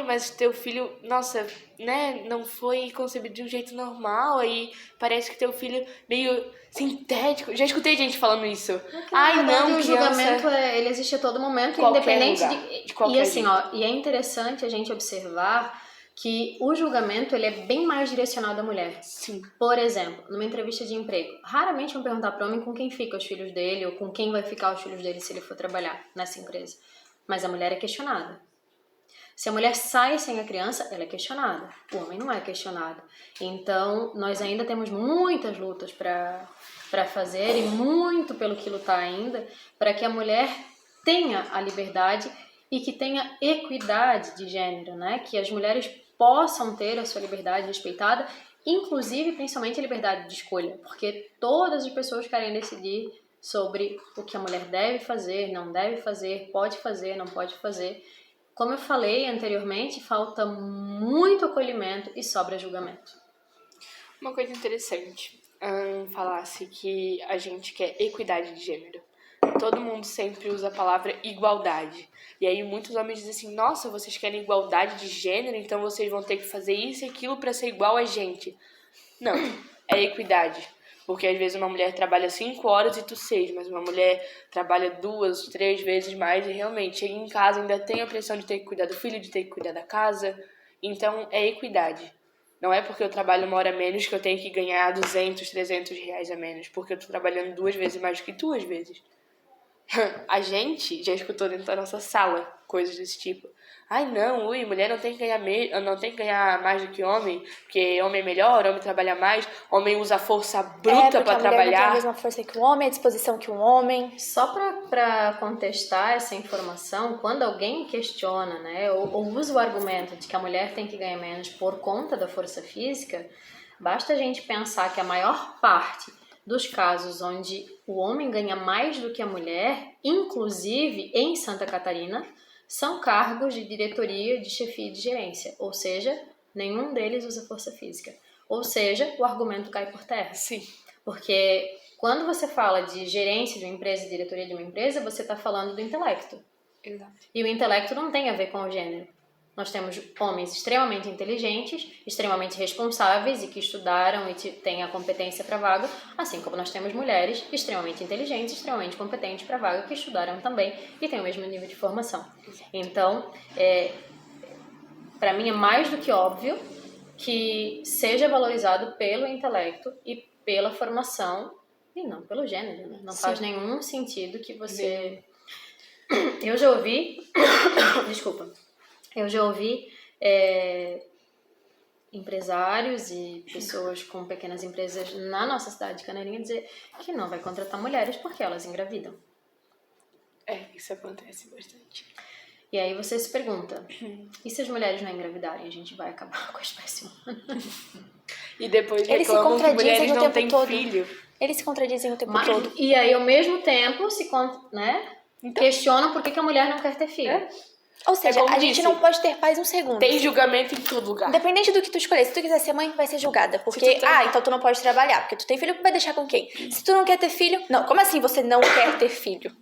mas teu filho, nossa, né, não foi concebido de um jeito normal, aí parece que teu filho meio sintético. Já escutei gente falando isso. Não, o julgamento ele existe a todo momento, qualquer independente lugar, de qualquer e assim, jeito. e é interessante a gente observar que o julgamento ele é bem mais direcionado à mulher. Sim. Por exemplo, numa entrevista de emprego, raramente vão perguntar para o homem com quem fica os filhos dele ou com quem vai ficar os filhos dele se ele for trabalhar nessa empresa. Mas a mulher é questionada. Se a mulher sai sem a criança, ela é questionada. O homem não é questionado. Então, nós ainda temos muitas lutas para fazer e muito pelo que lutar ainda para que a mulher tenha a liberdade e que tenha equidade de gênero, né? Que as mulheres possam ter a sua liberdade respeitada, inclusive, principalmente, a liberdade de escolha, porque todas as pessoas querem decidir sobre o que a mulher deve fazer, não deve fazer, pode fazer, não pode fazer. Como eu falei anteriormente, falta muito acolhimento e sobra julgamento. Uma coisa interessante, falasse que a gente quer equidade de gênero. Todo mundo sempre usa a palavra igualdade. E aí muitos homens dizem assim, nossa, vocês querem igualdade de gênero, então vocês vão ter que fazer isso e aquilo para ser igual a gente. Não, é equidade. Porque às vezes uma mulher trabalha 5 horas e tu 6, mas uma mulher trabalha 2, 3 vezes mais e realmente chega em casa ainda tem a pressão de ter que cuidar do filho, de ter que cuidar da casa. Então é equidade. Não é porque eu trabalho 1 hora a menos que eu tenho que ganhar 200, 300 reais a menos, porque eu tô trabalhando 2 vezes mais do que tu às vezes. A gente já escutou dentro da nossa sala coisas desse tipo. Ai não, mulher não tem que ganhar mais do que homem, porque homem é melhor, homem trabalha mais, homem usa força bruta pra a mulher trabalhar. não tem a mesma força que o homem, a disposição que um homem. Só para contestar essa informação, quando alguém questiona, né, ou usa o argumento de que a mulher tem que ganhar menos por conta da força física, basta a gente pensar que a maior parte dos casos onde o homem ganha mais do que a mulher, inclusive em Santa Catarina, são cargos de diretoria, de chefia e de gerência. Ou seja, nenhum deles usa força física. Ou seja, o argumento cai por terra. Sim. Porque quando você fala de gerência de uma empresa e diretoria de uma empresa, você está falando do intelecto. Exato. E o intelecto não tem a ver com o gênero. Nós temos homens extremamente inteligentes, extremamente responsáveis e que estudaram e têm a competência para a vaga, assim como nós temos mulheres extremamente inteligentes, extremamente competentes para a vaga, que estudaram também e têm o mesmo nível de formação. Então, para mim é mais do que óbvio que seja valorizado pelo intelecto e pela formação e não pelo gênero, né? Não faz nenhum sentido que você... Eu já ouvi... Desculpa. Eu já ouvi empresários e pessoas com pequenas empresas na nossa cidade de Canarinha dizer que não vai contratar mulheres porque elas engravidam. Isso acontece bastante. E aí você se pergunta, e se as mulheres não engravidarem, a gente vai acabar com a espécie humana? E depois Eles se reclamam que contradizem mulheres o não tempo têm todo. filho. Eles se contradizem o tempo todo. E aí, ao mesmo tempo, questionam por que a mulher não quer ter filho. Ou seja, como a gente disse, não pode ter paz um segundo. Tem julgamento em todo lugar. Independente do que tu escolher. Se tu quiser ser mãe, vai ser julgada. Porque, então tu não pode trabalhar. Porque tu tem filho, vai deixar com quem? Se tu não quer ter filho... Não, como assim você não quer ter filho?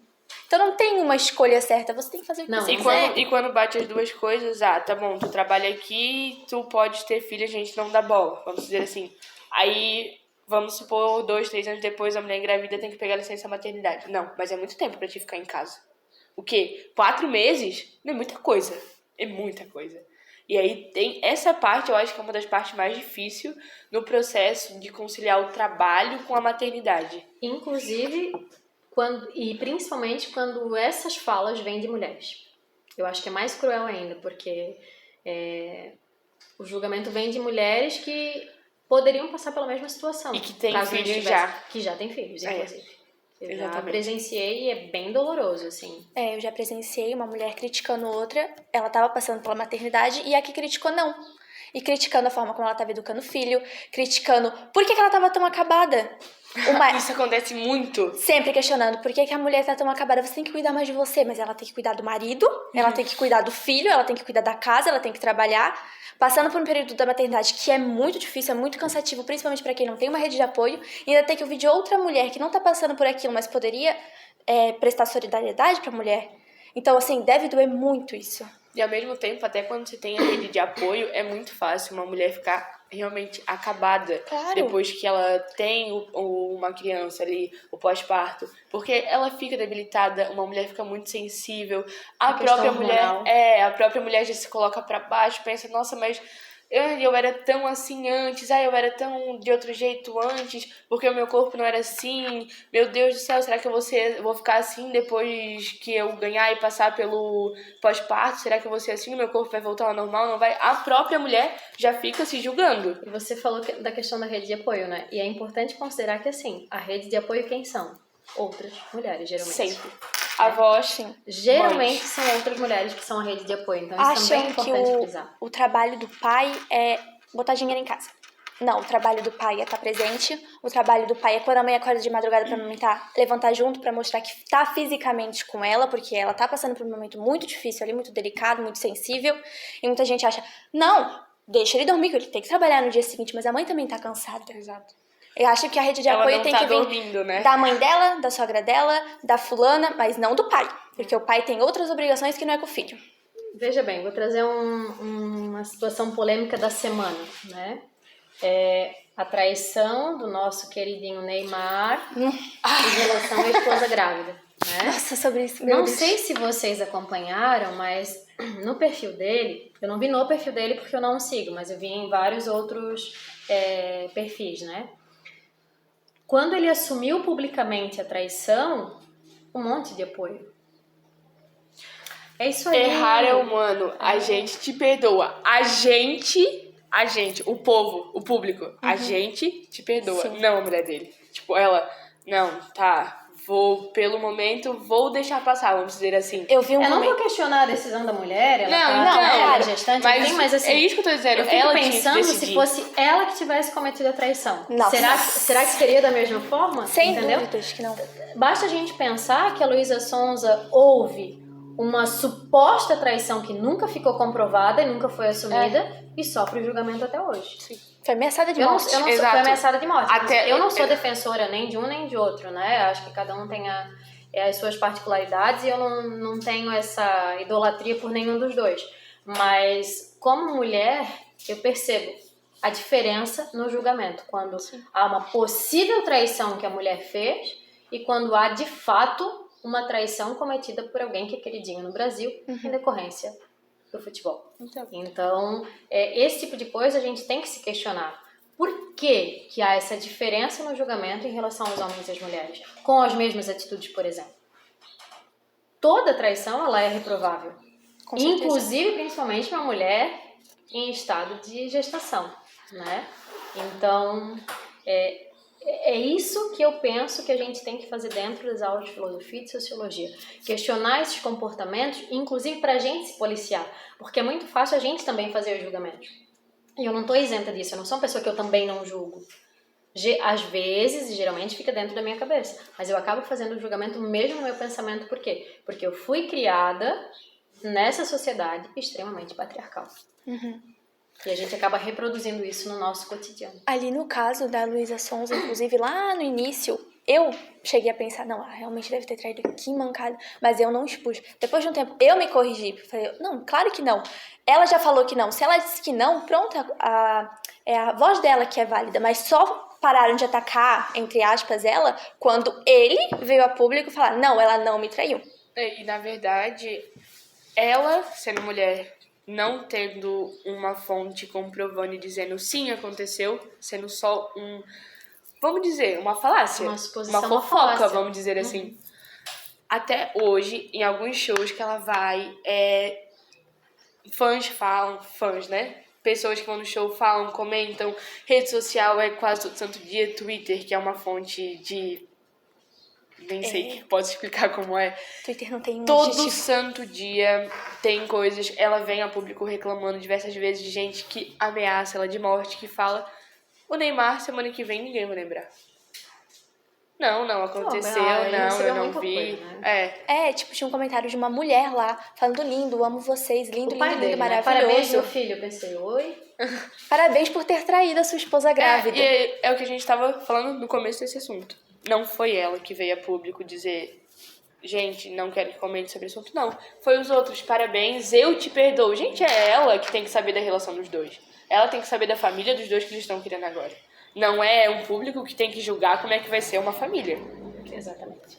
Então não tem uma escolha certa. Você tem que fazer o que você quiser. E quando bate as duas coisas, tá bom, tu trabalha aqui, tu pode ter filho, a gente não dá bola. Vamos dizer assim. Aí, vamos supor, 2, 3 anos depois, a mulher engravida tem que pegar licença maternidade. Não, mas é muito tempo pra te ficar em casa. O quê? 4 meses? Não é muita coisa. É muita coisa. E aí tem essa parte, eu acho que é uma das partes mais difíceis no processo de conciliar o trabalho com a maternidade. Inclusive, e principalmente quando essas falas vêm de mulheres. Eu acho que é mais cruel ainda, porque o julgamento vem de mulheres que poderiam passar pela mesma situação. E que têm filhos já. Que já têm filhos, inclusive. Eu Exatamente. já presenciei e é bem doloroso, assim. Eu já presenciei uma mulher criticando outra. Ela tava passando pela maternidade e a que criticou não. E criticando a forma como ela tava educando o filho, criticando por que ela tava tão acabada. Isso acontece muito. Sempre questionando por que a mulher tá tão acabada. Você tem que cuidar mais de você, mas ela tem que cuidar do marido, ela tem que cuidar do filho, ela tem que cuidar da casa, ela tem que trabalhar. Passando por um período da maternidade que é muito difícil, é muito cansativo, principalmente pra quem não tem uma rede de apoio, e ainda tem que ouvir de outra mulher que não tá passando por aquilo, mas poderia prestar solidariedade pra mulher. Então, assim, deve doer muito isso. E ao mesmo tempo, até quando você tem a rede de apoio, é muito fácil uma mulher ficar realmente acabada. Claro. Depois que ela tem uma criança ali, o pós-parto. Porque ela fica debilitada, uma mulher fica muito sensível. A própria mulher já se coloca pra baixo, pensa, nossa, mas eu era tão assim antes, eu era tão de outro jeito antes, porque o meu corpo não era assim, meu Deus do céu, será que eu vou ficar assim depois que eu ganhar e passar pelo pós-parto? Será que eu vou ser assim, meu corpo vai voltar ao normal, não vai? A própria mulher já fica se julgando. E você falou da questão da rede de apoio, né? E é importante considerar que, assim, a rede de apoio quem são? Outras mulheres, geralmente. Sempre. Avós, sim. Geralmente Mães. são outras mulheres que são a rede de apoio, então isso Acham também é que importante frisar. o trabalho do pai é botar dinheiro em casa. Não, o trabalho do pai é estar presente. O trabalho do pai é quando a mãe acorda de madrugada pra amamentar, levantar junto pra mostrar que tá fisicamente com ela, porque ela tá passando por um momento muito difícil ali, muito delicado, muito sensível. E muita gente acha, não, deixa ele dormir, que ele tem que trabalhar no dia seguinte, mas a mãe também tá cansada. Exato. Eu acho que a rede de Ela apoio não tem tá que vir dormindo, né? da mãe dela, da sogra dela, da fulana, mas não do pai. Porque o pai tem outras obrigações que não é com o filho. Veja bem, vou trazer uma situação polêmica da semana, né? A traição do nosso queridinho Neymar em relação à esposa grávida, né? Nossa, sobre isso, meu Não Deus. sei se vocês acompanharam, mas no perfil dele, eu não vi no perfil dele porque eu não o sigo, mas eu vi em vários outros perfis, né? Quando ele assumiu publicamente a traição, um monte de apoio. É isso aí. Errar é humano. A gente te perdoa. A gente, o povo, o público, a gente te perdoa. Sim. Não a mulher dele. Tipo, ela, não, tá, pelo momento, vou deixar passar, vamos dizer assim. Eu vi um Eu não momento. vou questionar a decisão da mulher, ela Não, tá, então, ela é gestante, mas assim, é isso que eu tô dizendo. eu fico Ela pensando tinha que se decidir. fosse ela que tivesse cometido a traição. Nossa. Será que seria da mesma forma? Sem Entendeu? dúvidas que não. Basta a gente pensar que a Luísa Sonza houve uma suposta traição que nunca ficou comprovada e nunca foi assumida e sofre o julgamento até hoje. Sim. Foi ameaçada de Eu não morte. sou, Exato. foi ameaçada de morte. Até- Eu não sou defensora nem de um nem de outro, né? Acho que cada um tem as suas particularidades e eu não tenho essa idolatria por nenhum dos dois. Mas, como mulher, eu percebo a diferença no julgamento. Quando há uma possível traição que a mulher fez e quando há, de fato, uma traição cometida por alguém que é queridinho no Brasil em decorrência do futebol. Então, esse tipo de coisa a gente tem que se questionar. Por que há essa diferença no julgamento em relação aos homens e às mulheres? Com as mesmas atitudes, por exemplo. Toda traição, ela é reprovável. Com certeza. Inclusive, principalmente uma mulher em estado de gestação, né? Então, é isso que eu penso que a gente tem que fazer dentro das aulas de filosofia e de sociologia. Questionar esses comportamentos, inclusive para a gente se policiar. Porque é muito fácil a gente também fazer os julgamentos. E eu não estou isenta disso, eu não sou uma pessoa que eu também não julgo. Às vezes, e geralmente, fica dentro da minha cabeça. Mas eu acabo fazendo o julgamento mesmo no meu pensamento. Por quê? Porque eu fui criada nessa sociedade extremamente patriarcal. E a gente acaba reproduzindo isso no nosso cotidiano. Ali no caso da Luísa Sonza, inclusive lá no início, eu cheguei a pensar, não, ela realmente deve ter traído, que mancada, mas eu não expus. Depois de um tempo, eu me corrigi, falei, não, claro que não. Ela já falou que não, se ela disse que não, pronto, é a voz dela que é válida, mas só pararam de atacar, entre aspas, ela, quando ele veio a público falar, não, ela não me traiu. E, na verdade, ela, sendo mulher, não tendo uma fonte comprovando e dizendo sim, aconteceu, sendo só vamos dizer, uma falácia. Uma suposição, uma uma fofoca, falácia. vamos dizer assim. Até hoje, em alguns shows que ela vai, fãs, né? Pessoas que vão no show falam, comentam. Rede social é quase todo santo dia. Twitter, que é uma fonte de... Nem sei que posso explicar como é. Twitter não tem um Todo adjetivo. santo dia tem coisas. Ela vem a público reclamando diversas vezes de gente que ameaça ela de morte, que fala: o Neymar, semana que vem, ninguém vai lembrar. Não aconteceu, ele não, recebeu eu não muito vi. apoio, né? Tipo, tinha um comentário de uma mulher lá, falando lindo, amo vocês, lindo, O pai lindo, dele, lindo, né? maravilhoso. Parabéns, meu filho. Eu pensei, oi? Parabéns por ter traído a sua esposa grávida. É o que a gente tava falando no começo desse assunto. Não foi ela que veio a público dizer: gente, não quero que comente sobre esse assunto. Não, foi os outros, parabéns, eu te perdoo. Gente, é ela que tem que saber da relação dos dois. Ela tem que saber da família dos dois que eles estão querendo agora. Não é um público que tem que julgar como é que vai ser uma família. Exatamente.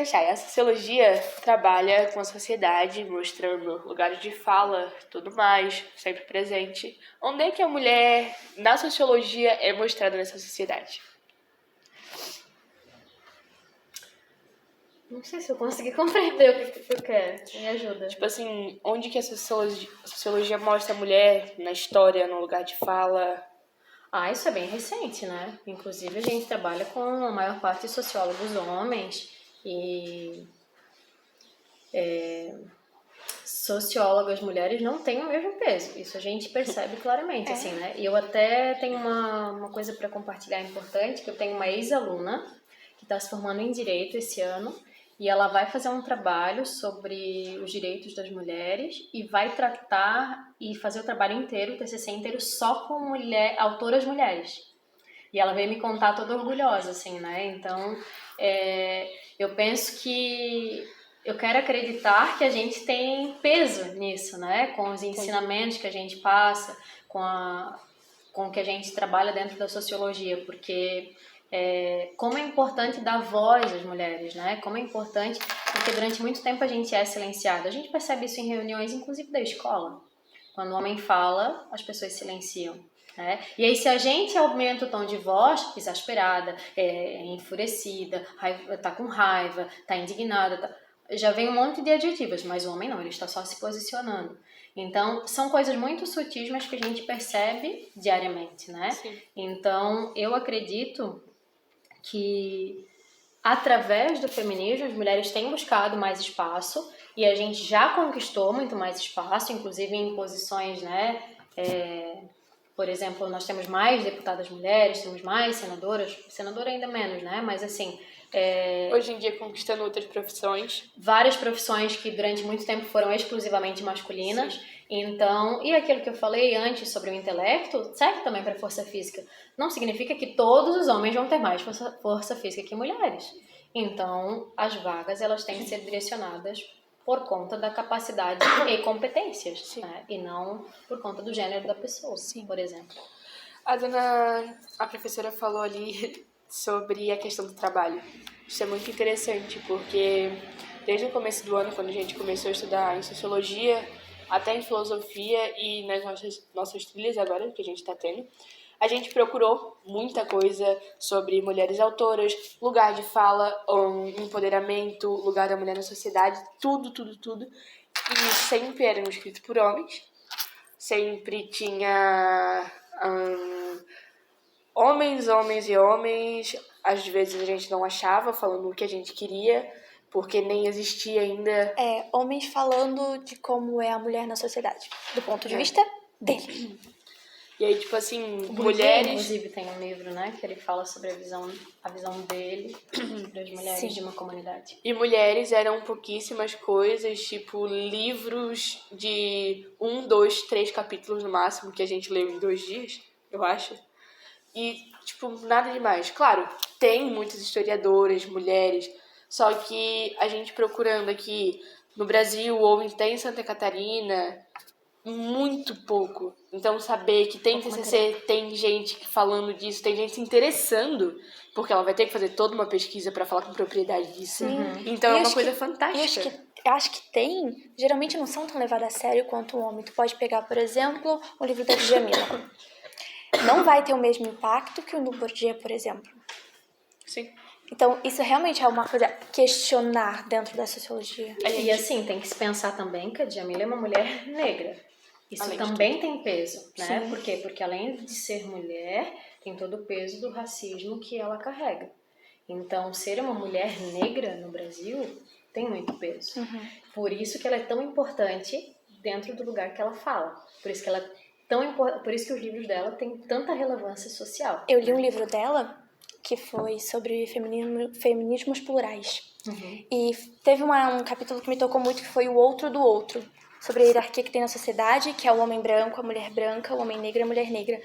Chay, a sociologia trabalha com a sociedade, mostrando lugares de fala, tudo mais, sempre presente. Onde é que a mulher, na sociologia, é mostrada nessa sociedade? Não sei se eu consegui compreender o que tu quer. Me ajuda. Tipo assim, onde que a sociologia mostra a mulher na história, no lugar de fala? Isso é bem recente, né? Inclusive, a gente trabalha com a maior parte de sociólogos homens e sociólogas mulheres não têm o mesmo peso. Isso a gente percebe claramente, assim, né? E eu até tenho uma coisa para compartilhar importante, que eu tenho uma ex-aluna que está se formando em Direito esse ano, e ela vai fazer um trabalho sobre os direitos das mulheres e vai tratar e fazer o trabalho inteiro, o TCC inteiro, só com autoras mulheres. E ela veio me contar toda orgulhosa, assim, né? Então, eu penso que eu quero acreditar que a gente tem peso nisso, né? Com os ensinamentos que a gente passa, com o que a gente trabalha dentro da sociologia, porque como é importante dar voz às mulheres, né? Como é importante, porque durante muito tempo a gente é silenciado. A gente percebe isso em reuniões, inclusive da escola. Quando o homem fala, as pessoas silenciam. E aí, se a gente aumenta o tom de voz, exasperada, enfurecida, tá com raiva, tá indignada, já vem um monte de adjetivos, mas o homem não, ele está só se posicionando. Então, são coisas muito sutis, mas que a gente percebe diariamente, né? Sim. Então, eu acredito que através do feminismo as mulheres têm buscado mais espaço e a gente já conquistou muito mais espaço, inclusive em posições, né? Por exemplo, nós temos mais deputadas mulheres, temos mais senadoras, senadora ainda menos, né? Mas assim, hoje em dia conquistando outras profissões. Várias profissões que durante muito tempo foram exclusivamente masculinas. Sim. Então, e aquilo que eu falei antes sobre o intelecto, serve também para a força física. Não significa que todos os homens vão ter mais força física que mulheres. Então, as vagas, elas têm que ser direcionadas por conta da capacidade e competências, né? E não por conta do gênero da pessoa, sim, por exemplo. A professora falou ali sobre a questão do trabalho. Isso é muito interessante, porque desde o começo do ano, quando a gente começou a estudar em sociologia, até em filosofia e nas nossas trilhas agora, que a gente está tendo, a gente procurou muita coisa sobre mulheres autoras, lugar de fala, empoderamento, lugar da mulher na sociedade, tudo. E sempre eram escritos por homens, sempre tinha homens e homens. Às vezes a gente não achava falando o que a gente queria, porque nem existia ainda. Homens falando de como é a mulher na sociedade, do ponto de vista dele. E aí, tipo assim, mulheres... Inclusive, tem um livro, né, que ele fala sobre a visão dele das mulheres. Sim. De uma comunidade. E mulheres eram pouquíssimas coisas, tipo livros de 1, 2, 3 capítulos no máximo, que a gente leu em 2 dias, eu acho. E, tipo, nada demais. Claro, tem muitas historiadoras, mulheres, só que a gente procurando aqui no Brasil ou até em Santa Catarina, muito pouco. Então, saber que tem TCC, tem gente falando disso, tem gente se interessando, porque ela vai ter que fazer toda uma pesquisa para falar com propriedade disso. Então, é uma coisa fantástica. Eu acho que tem, geralmente não são tão levadas a sério quanto o homem. Tu pode pegar, por exemplo, o livro da Djamila. Não vai ter o mesmo impacto que o do Bourdieu, por exemplo. Sim. Então, isso realmente é uma coisa a questionar dentro da sociologia. E assim, tem que se pensar também que a Djamila é uma mulher negra. Isso também tem peso, né? Sim. Por quê? Porque além de ser mulher, tem todo o peso do racismo que ela carrega. Então, ser uma mulher negra no Brasil tem muito peso. Por isso que ela é tão importante dentro do lugar que ela fala. Por isso que ela é por isso que os livros dela têm tanta relevância social. Eu li um livro dela que foi sobre feminismos plurais. E teve um capítulo que me tocou muito, que foi o outro do outro. Sobre a hierarquia que tem na sociedade, que é o homem branco, a mulher branca, o homem negro e a mulher negra.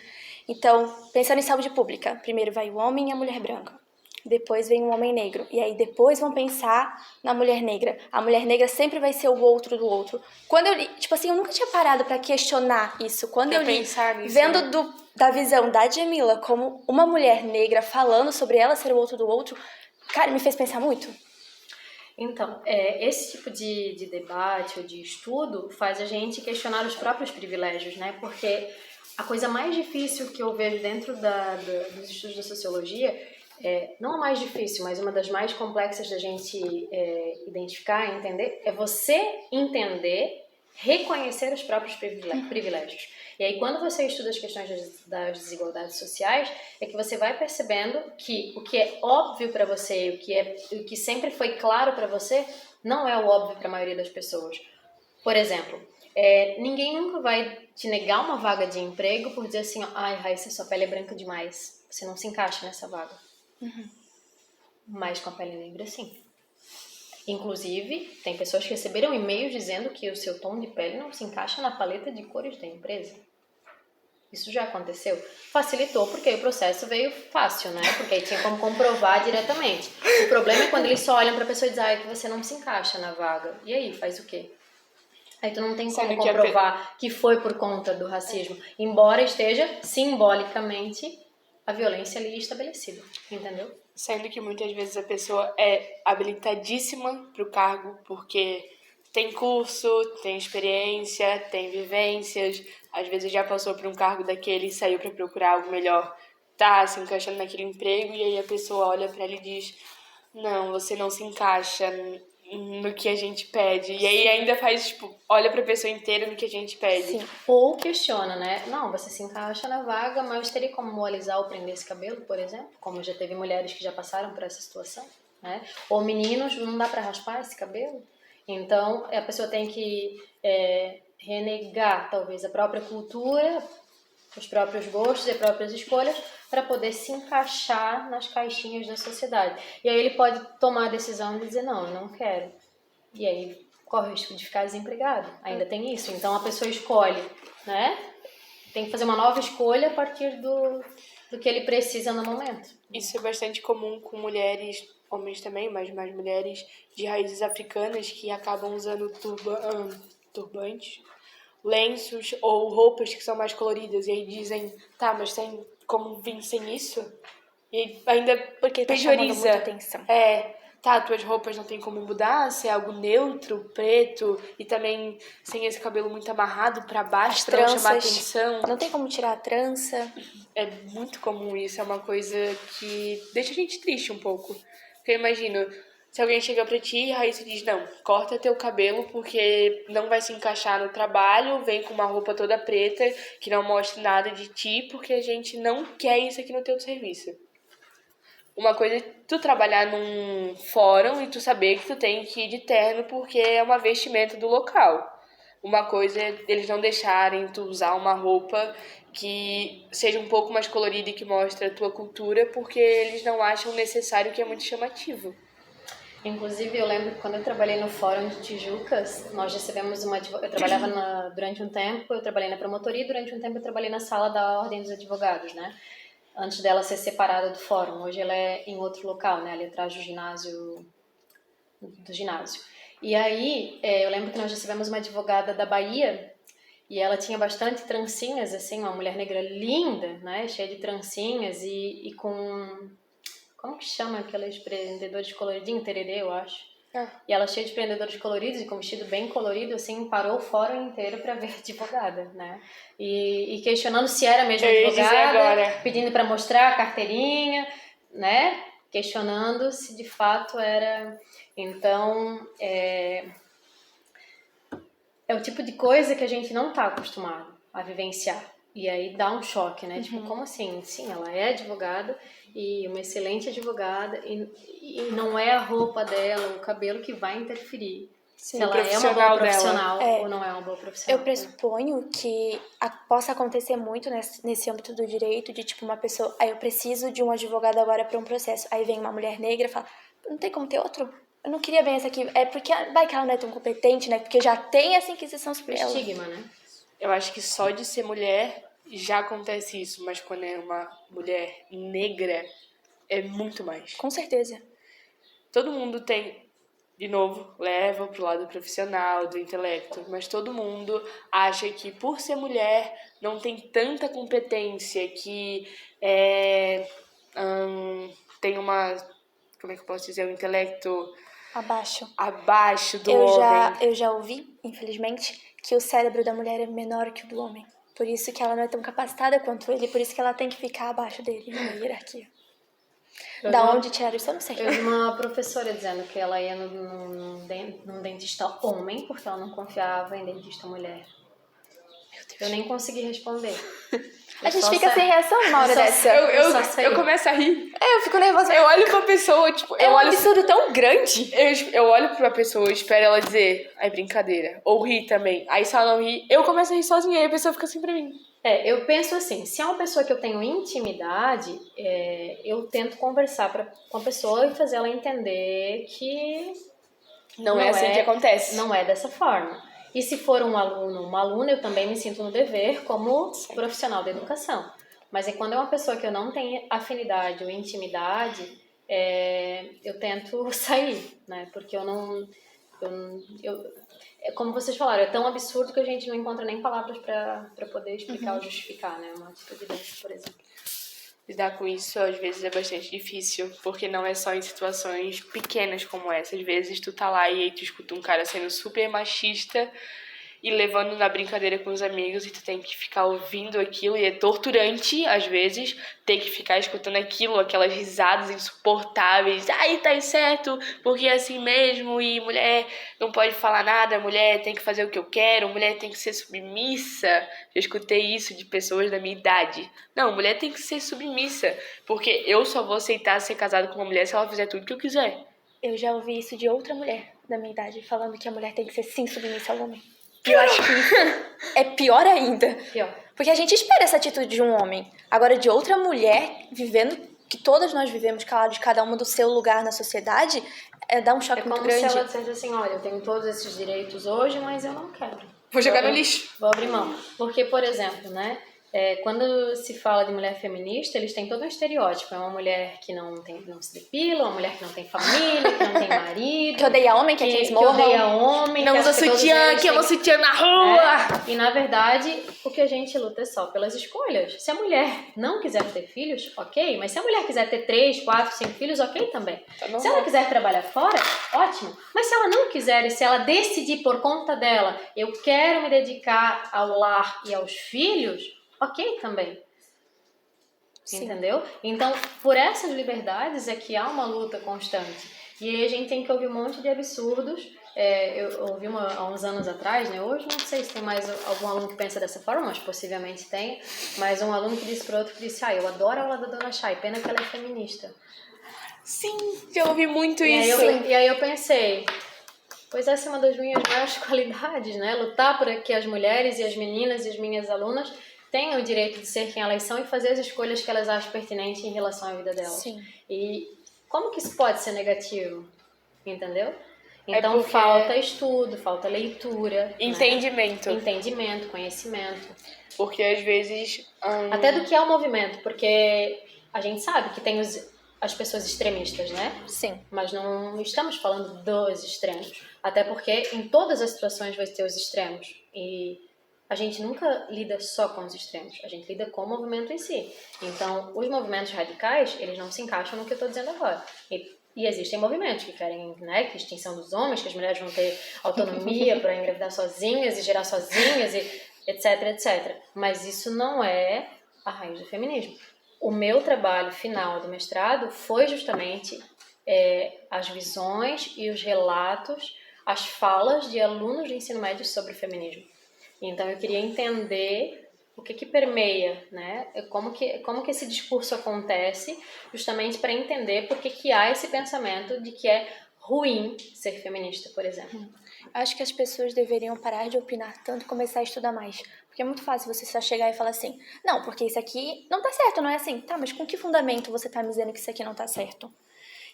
Então, pensando em saúde pública, primeiro vai o homem e a mulher branca. Depois vem o homem negro. E aí depois vão pensar na mulher negra. A mulher negra sempre vai ser o outro do outro. Quando eu li, tipo assim, eu nunca tinha parado pra questionar isso. Quando eu li, vendo da visão da Djamila como uma mulher negra falando sobre ela ser o outro do outro, cara, me fez pensar muito. Então, esse tipo de debate ou de estudo faz a gente questionar os próprios privilégios, né? Porque a coisa mais difícil que eu vejo dentro dos estudos da sociologia, não a mais difícil, mas uma das mais complexas da gente identificar e entender, é você entender, reconhecer os próprios privilégios. E aí, quando você estuda as questões das desigualdades sociais, é que você vai percebendo que o que é óbvio para você, o que sempre foi claro para você, não é o óbvio para a maioria das pessoas. Por exemplo, ninguém nunca vai te negar uma vaga de emprego por dizer assim, ai, Raíssa, sua pele é branca demais, você não se encaixa nessa vaga. Mas com a pele negra, sim. Inclusive, tem pessoas que receberam e-mails dizendo que o seu tom de pele não se encaixa na paleta de cores da empresa. Isso já aconteceu. Facilitou porque o processo veio fácil, né? Porque aí tinha como comprovar diretamente. O problema é quando eles só olham pra pessoa e dizem que você não se encaixa na vaga. E aí, faz o quê? Aí tu não tem como comprovar que foi por conta do racismo. Embora esteja, simbolicamente, a violência ali estabelecida. Entendeu? Sendo que muitas vezes a pessoa é habilitadíssima para o cargo porque tem curso, tem experiência, tem vivências, às vezes já passou por um cargo daquele e saiu para procurar algo melhor, tá se encaixando naquele emprego, e aí a pessoa olha para ele e diz: não, você não se encaixa no que a gente pede. E aí ainda faz, tipo, olha pra pessoa inteira no que a gente pede. Sim. Ou questiona, né? Não, você se encaixa na vaga, mas teria como alisar ou prender esse cabelo, por exemplo? Como já teve mulheres que já passaram por essa situação, né? Ou meninos, não dá pra raspar esse cabelo? Então, a pessoa tem que renegar, talvez, a própria cultura, os próprios gostos e as próprias escolhas para poder se encaixar nas caixinhas da sociedade. E aí ele pode tomar a decisão de dizer, não, eu não quero. E aí corre o risco de ficar desempregado. Ainda tem isso. Então a pessoa escolhe, né? Tem que fazer uma nova escolha a partir do que ele precisa no momento. Isso é bastante comum com mulheres, homens também, mas mais mulheres de raízes africanas que acabam usando turbantes, lenços ou roupas que são mais coloridas. E aí dizem, tá, mas tem como vir sem isso? E ainda porque tá chamando muita atenção. Tá, tuas roupas não tem como mudar, se é algo neutro, preto, e também sem esse cabelo muito amarrado pra baixo pra não chamar atenção. Não tem como tirar a trança. É muito comum isso, é uma coisa que deixa a gente triste um pouco. Porque eu imagino, se alguém chega pra ti e a Raíssa diz, não, corta teu cabelo porque não vai se encaixar no trabalho, vem com uma roupa toda preta que não mostre nada de ti, porque a gente não quer isso aqui no teu serviço. Uma coisa é tu trabalhar num fórum e tu saber que tu tem que ir de terno porque é uma vestimenta do local. Uma coisa é eles não deixarem tu usar uma roupa que seja um pouco mais colorida e que mostre a tua cultura porque eles não acham necessário, que é muito chamativo. Inclusive, eu lembro que quando eu trabalhei no Fórum de Tijucas, nós recebemos eu trabalhava durante um tempo, eu trabalhei na promotoria e durante um tempo eu trabalhei na sala da Ordem dos Advogados, né? Antes dela ser separada do fórum. Hoje ela é em outro local, né? Ali atrás do ginásio. E aí, eu lembro que nós recebemos uma advogada da Bahia e ela tinha bastante trancinhas, assim, uma mulher negra linda, né? Cheia de trancinhas e com... Como que chama aqueles prendedores coloridinhos? Tererê, eu acho. E ela cheia de prendedores coloridos e com vestido bem colorido, assim, parou o fórum inteiro para ver a advogada, né? E questionando se era mesmo advogada, pedindo para mostrar a carteirinha, né? Questionando se de fato era. Então, é o tipo de coisa que a gente não está acostumado a vivenciar. E aí dá um choque, né? Tipo, como assim? Sim, ela é advogada e uma excelente advogada e não é a roupa dela, o cabelo que vai interferir. Sim, se ela é uma boa profissional ou não é uma boa profissional. Eu pressuponho que possa acontecer muito nesse âmbito do direito, de tipo uma pessoa, eu preciso de um advogado agora para um processo. Aí vem uma mulher negra e fala, não tem como ter outro? Eu não queria bem essa aqui. É porque vai que ela não é tão competente, né? Porque já tem essa inquisição sobre ela. Estigma, né? Eu acho que só de ser mulher já acontece isso, mas quando é uma mulher negra, é muito mais. Com certeza. Todo mundo tem, de novo, leva pro lado profissional, do intelecto, mas todo mundo acha que por ser mulher não tem tanta competência, que tem uma, como é que eu posso dizer, um intelecto Abaixo do homem. Eu já ouvi, infelizmente, que o cérebro da mulher é menor que o do homem. Por isso que ela não é tão capacitada quanto ele, por isso que ela tem que ficar abaixo dele na hierarquia. Onde tiraram isso, eu não sei. Eu vi uma professora dizendo que ela ia num dentista homem porque ela não confiava em dentista mulher. Eu nem consegui responder. A gente fica sem reação numa hora dessa. Eu começo a rir. Eu fico nervosa. Eu olho pra pessoa, tipo... É um absurdo tão grande. Eu olho pra pessoa, espero ela dizer, ai, brincadeira. Ou rir também. Aí se ela não rir, eu começo a rir sozinha, aí a pessoa fica assim pra mim. Eu penso assim, se é uma pessoa que eu tenho intimidade, eu tento conversar com a pessoa e fazer ela entender que... Não é assim que acontece. Não é dessa forma. E se for um aluno, uma aluna, eu também me sinto no dever como profissional da educação. Mas quando é uma pessoa que eu não tenho afinidade ou intimidade, eu tento sair, né? Porque como vocês falaram, é tão absurdo que a gente não encontra nem palavras para poder explicar ou justificar, né? Uma atitude dessa, por exemplo. Lidar com isso, às vezes, é bastante difícil, porque não é só em situações pequenas como essa. Às vezes, tu tá lá e aí tu escuta um cara sendo super machista e levando na brincadeira com os amigos e tu tem que ficar ouvindo aquilo e é torturante, às vezes, ter que ficar escutando aquilo, aquelas risadas insuportáveis. Ai, tá certo, porque é assim mesmo e mulher não pode falar nada, mulher tem que fazer o que eu quero, mulher tem que ser submissa. Eu escutei isso de pessoas da minha idade. Não, mulher tem que ser submissa, porque eu só vou aceitar ser casado com uma mulher se ela fizer tudo que eu quiser. Eu já ouvi isso de outra mulher da minha idade, falando que a mulher tem que ser sim submissa ao homem. E eu acho que isso é pior ainda. Pior. Porque a gente espera essa atitude de um homem. Agora, de outra mulher, vivendo, que todas nós vivemos calados, cada uma do seu lugar na sociedade, dá um choque muito grande. É como se ela dissesse assim, olha, eu tenho todos esses direitos hoje, mas eu não quero. Vou jogar no lixo. Vou abrir mão. Porque, por exemplo, né? Quando se fala de mulher feminista, eles têm todo um estereótipo. É uma mulher que não se depila, uma mulher que não tem família, que não tem marido. Que odeia homem, que eles morram. Que odeia homem. Não usa sutiã, que ama sutiã na rua. E, na verdade, o que a gente luta é só pelas escolhas. Se a mulher não quiser ter filhos, ok. Mas se a mulher quiser ter 3, 4, 5 filhos, ok também. Tá se ela quiser trabalhar fora, ótimo. Mas se ela não quiser e se ela decidir por conta dela, eu quero me dedicar ao lar e aos filhos, ok também. Sim. Entendeu? Então, por essas liberdades é que há uma luta constante. E aí a gente tem que ouvir um monte de absurdos. Eu ouvi há uns anos atrás, né? Hoje não sei se tem mais algum aluno que pensa dessa forma, mas possivelmente tem. Mas um aluno que disse para outro que disse, eu adoro a aula da Dona Chay, pena que ela é feminista. Sim, eu ouvi muito isso. E aí eu pensei, pois essa é uma das minhas maiores qualidades, né? Lutar para que as mulheres e as meninas e as minhas alunas tenham o direito de ser quem elas são e fazer as escolhas que elas acham pertinentes em relação à vida delas. Sim. E como que isso pode ser negativo? Entendeu? Então porque... falta estudo, falta leitura. Entendimento. Né? Entendimento, conhecimento. Porque às vezes... Até do que é o movimento, porque a gente sabe que tem as pessoas extremistas, né? Sim. Mas não estamos falando dos extremos. Até porque em todas as situações vai ter os extremos. E a gente nunca lida só com os extremos, a gente lida com o movimento em si. Então, os movimentos radicais, eles não se encaixam no que eu estou dizendo agora. E existem movimentos que querem, né, que a extinção dos homens, que as mulheres vão ter autonomia para engravidar sozinhas e gerar sozinhas, e etc, etc. Mas isso não é a raiz do feminismo. O meu trabalho final do mestrado foi justamente as visões e os relatos, as falas de alunos de ensino médio sobre o feminismo. Então, eu queria entender o que permeia, né? Como que esse discurso acontece, justamente para entender por que há esse pensamento de que é ruim ser feminista, por exemplo. Acho que as pessoas deveriam parar de opinar tanto e começar a estudar mais. Porque é muito fácil você só chegar e falar assim, não, porque isso aqui não tá certo, não é assim. Tá, mas com que fundamento você tá me dizendo que isso aqui não tá certo?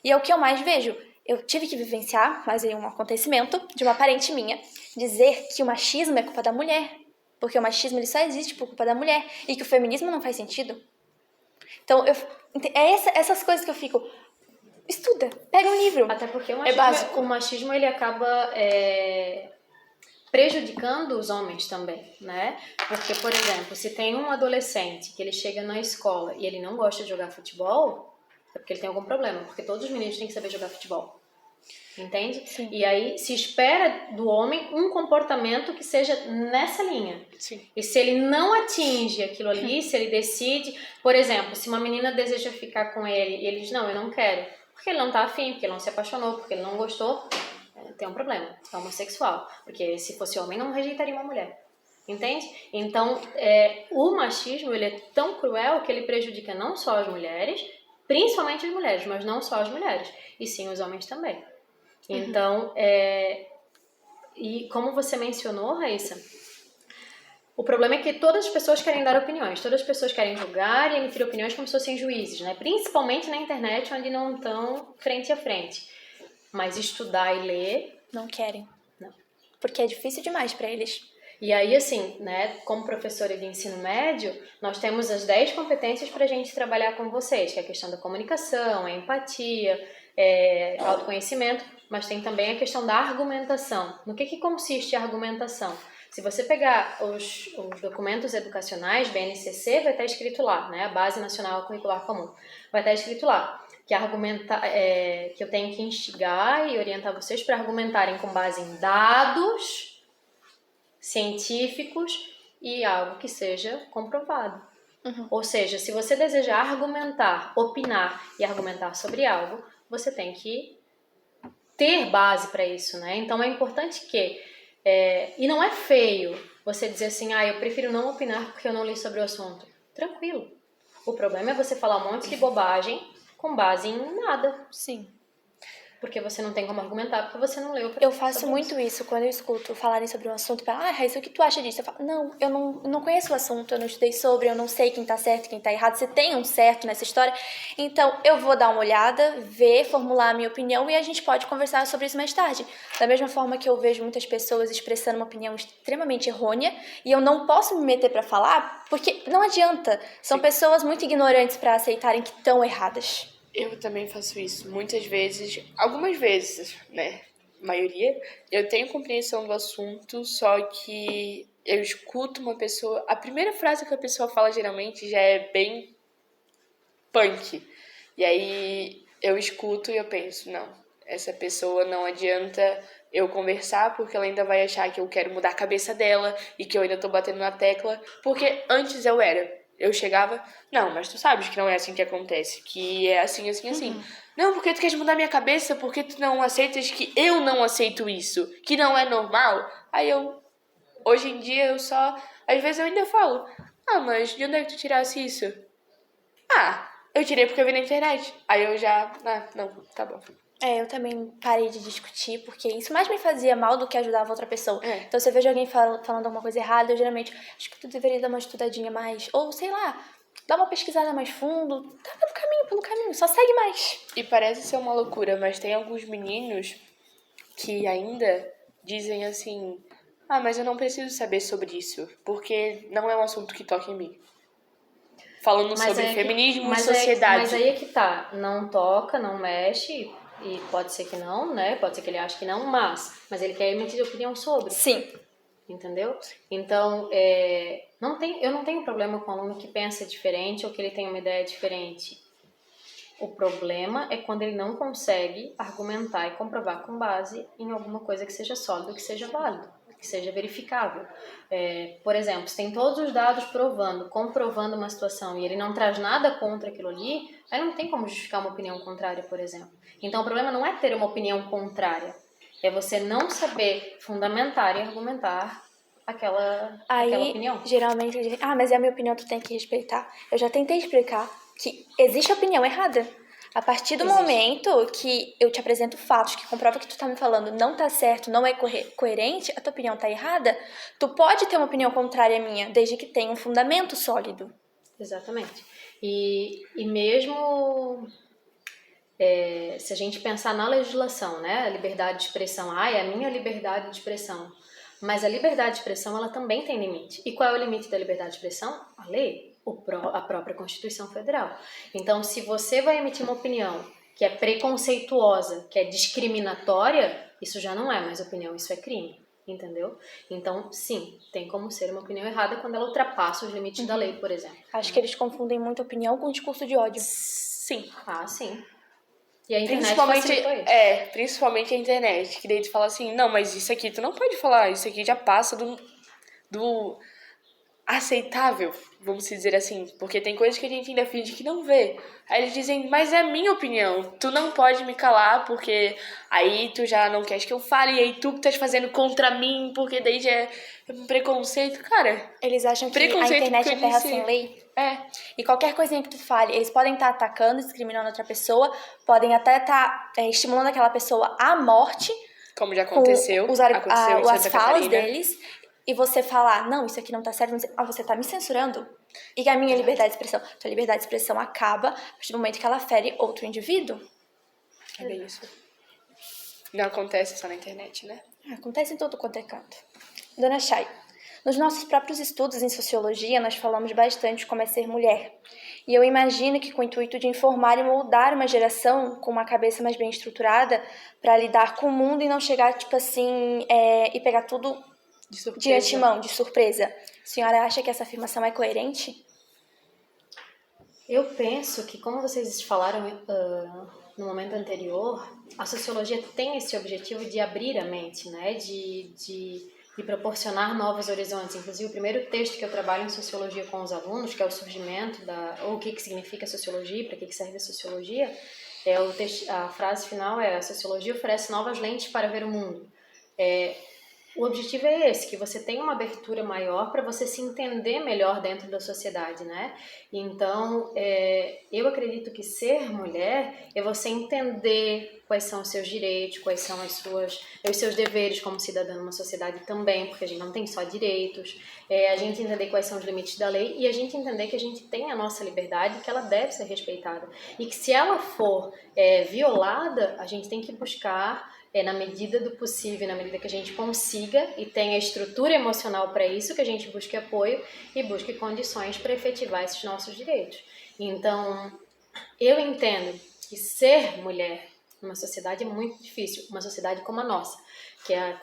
E é o que eu mais vejo. Eu tive que vivenciar, mas em um acontecimento de uma parente minha, dizer que o machismo é culpa da mulher, porque o machismo ele só existe por culpa da mulher, e que o feminismo não faz sentido. Então, essas coisas que eu fico, estuda, pega um livro. Até porque básico. O machismo ele acaba prejudicando os homens também, né? Porque, por exemplo, se tem um adolescente que ele chega na escola e ele não gosta de jogar futebol, é porque ele tem algum problema, porque todos os meninos têm que saber jogar futebol. Entende? Sim. E aí se espera do homem um comportamento que seja nessa linha. Sim. E se ele não atinge aquilo ali, se ele decide... Por exemplo, se uma menina deseja ficar com ele e ele diz, não, eu não quero. Porque ele não tá afim, porque ele não se apaixonou, porque ele não gostou, tem um problema. É homossexual. Porque se fosse homem, não rejeitaria uma mulher. Entende? Então, o machismo, ele é tão cruel que ele prejudica não só as mulheres, principalmente as mulheres, mas não só as mulheres, e sim os homens também. Então, e como você mencionou, Raíssa, o problema é que todas as pessoas querem dar opiniões, todas as pessoas querem julgar e emitir opiniões como se fossem juízes, né? Principalmente na internet, onde não estão frente a frente. Mas estudar e ler... Não querem. Não. Porque é difícil demais pra eles. E aí, assim, né, como professora de ensino médio, nós temos as 10 competências para a gente trabalhar com vocês, que é a questão da comunicação, a empatia, autoconhecimento, mas tem também a questão da argumentação. No que consiste a argumentação? Se você pegar os documentos educacionais, BNCC, vai estar escrito lá, né, a Base Nacional Curricular Comum, vai estar escrito lá, que eu tenho que instigar e orientar vocês para argumentarem com base em dados científicos e algo que seja comprovado. Ou seja, se você deseja argumentar, opinar e argumentar sobre algo, você tem que ter base para isso, né? Então é importante que... e não é feio você dizer assim, eu prefiro não opinar porque eu não li sobre o assunto. Tranquilo. O problema é você falar um monte de bobagem com base em nada. Sim. Porque você não tem como argumentar, porque você não leu. Eu faço muito isso quando eu escuto falarem sobre um assunto. Raíssa, o que tu acha disso? Eu falo, não, eu não conheço o assunto, eu não estudei sobre, eu não sei quem tá certo, quem tá errado. Você tem um certo nessa história? Então, eu vou dar uma olhada, ver, formular a minha opinião e a gente pode conversar sobre isso mais tarde. Da mesma forma que eu vejo muitas pessoas expressando uma opinião extremamente errônea e eu não posso me meter pra falar, porque não adianta. São pessoas muito ignorantes pra aceitarem que estão erradas. Eu também faço isso muitas vezes, algumas vezes, né? Maioria, eu tenho compreensão do assunto, só que eu escuto uma pessoa... A primeira frase que a pessoa fala geralmente já é bem punk. E aí eu escuto e eu penso, não, essa pessoa não adianta eu conversar porque ela ainda vai achar que eu quero mudar a cabeça dela e que eu ainda tô batendo na tecla, porque antes eu era. Eu chegava, não, mas tu sabes que não é assim que acontece, que é assim, assim, assim. Não, porque tu queres mudar minha cabeça, porque tu não aceitas que eu não aceito isso, que não é normal. Aí hoje em dia eu só, às vezes eu ainda falo, mas de onde é que tu tirasse isso? Eu tirei porque eu vi na internet. Aí eu já, não, tá bom. Eu também parei de discutir, porque isso mais me fazia mal do que ajudava outra pessoa. Então, se eu vejo alguém falando alguma coisa errada, eu geralmente acho que tu deveria dar uma estudadinha mais, ou sei lá, dar uma pesquisada mais fundo, tá pelo caminho, só segue mais. E parece ser uma loucura, mas tem alguns meninos que ainda dizem assim, mas eu não preciso saber sobre isso, porque não é um assunto que toca em mim. Falando sobre feminismo e sociedade. Mas aí é que tá, não toca, não mexe... E pode ser que não, né? Pode ser que ele ache que não, mas ele quer emitir opinião sobre. Sim. Entendeu? Então, eu não tenho problema com um aluno que pensa diferente ou que ele tem uma ideia diferente. O problema é quando ele não consegue argumentar e comprovar com base em alguma coisa que seja sólida, que seja válida, que seja verificável. Por exemplo, se tem todos os dados comprovando uma situação e ele não traz nada contra aquilo ali, aí não tem como justificar uma opinião contrária, por exemplo. Então, o problema não é ter uma opinião contrária, é você não saber fundamentar e argumentar aquela opinião. Geralmente, mas é a minha opinião, tu tem que respeitar. Eu já tentei explicar que existe opinião errada. A partir do momento que eu te apresento fatos que comprovam que tu tá me falando não tá certo, não é coerente, a tua opinião tá errada, tu pode ter uma opinião contrária à minha, desde que tenha um fundamento sólido. Exatamente. E mesmo se a gente pensar na legislação, né, a liberdade de expressão, é a minha liberdade de expressão, mas a liberdade de expressão ela também tem limite. E qual é o limite da liberdade de expressão? A lei. A própria Constituição Federal. Então, se você vai emitir uma opinião que é preconceituosa, que é discriminatória, isso já não é mais opinião, isso é crime, entendeu? Então, sim, tem como ser uma opinião errada quando ela ultrapassa os limites da lei, por exemplo. Acho que eles confundem muito opinião com discurso de ódio. Sim. Sim. E a internet facilitou isso. Principalmente a internet, que daí tu fala assim, não, mas isso aqui tu não pode falar, isso aqui já passa do aceitável, vamos dizer assim, porque tem coisas que a gente ainda finge que não vê. Aí eles dizem, mas é a minha opinião, tu não pode me calar, porque aí tu já não queres que eu fale, e aí tu que estás fazendo contra mim, porque daí já é um preconceito. Cara, Eles acham que a preconceito internet porque é terra eu disse- sem lei. é, E qualquer coisinha que tu fale, eles podem estar atacando, discriminando outra pessoa, podem até estar estimulando aquela pessoa à morte como já com aconteceu em as Santa falas Catarina. deles, e você falar, não, isso aqui não tá certo, você tá me censurando. E a minha liberdade de expressão. Tua liberdade de expressão acaba a partir do momento que ela fere outro indivíduo. É bem isso. Não acontece só na internet, né? Acontece em todo quanto é canto. Dona Chay, nos nossos próprios estudos em sociologia, nós falamos bastante como é ser mulher. E eu imagino que com o intuito de informar e moldar uma geração com uma cabeça mais bem estruturada para lidar com o mundo e não chegar, tipo assim, e pegar tudo De surpresa. de antemão, de surpresa. A senhora acha que essa afirmação é coerente? Eu penso que, como vocês falaram no momento anterior, a sociologia tem esse objetivo de abrir a mente, né? De proporcionar novos horizontes. Inclusive, o primeiro texto que eu trabalho em sociologia com os alunos, que é o surgimento ou o que significa sociologia, para que serve a sociologia, a frase final é: a sociologia oferece novas lentes para ver o mundo. O objetivo é esse, que você tenha uma abertura maior para você se entender melhor dentro da sociedade, né? Então, eu acredito que ser mulher é você entender quais são os seus direitos, quais são os seus deveres como cidadã numa sociedade também, porque a gente não tem só direitos, a gente entender quais são os limites da lei e a gente entender que a gente tem a nossa liberdade e que ela deve ser respeitada. E que se ela for violada, a gente tem que buscar na medida do possível, na medida que a gente consiga e tenha estrutura emocional para isso, que a gente busque apoio e busque condições para efetivar esses nossos direitos. Então, eu entendo que ser mulher numa sociedade é muito difícil, uma sociedade como a nossa, que é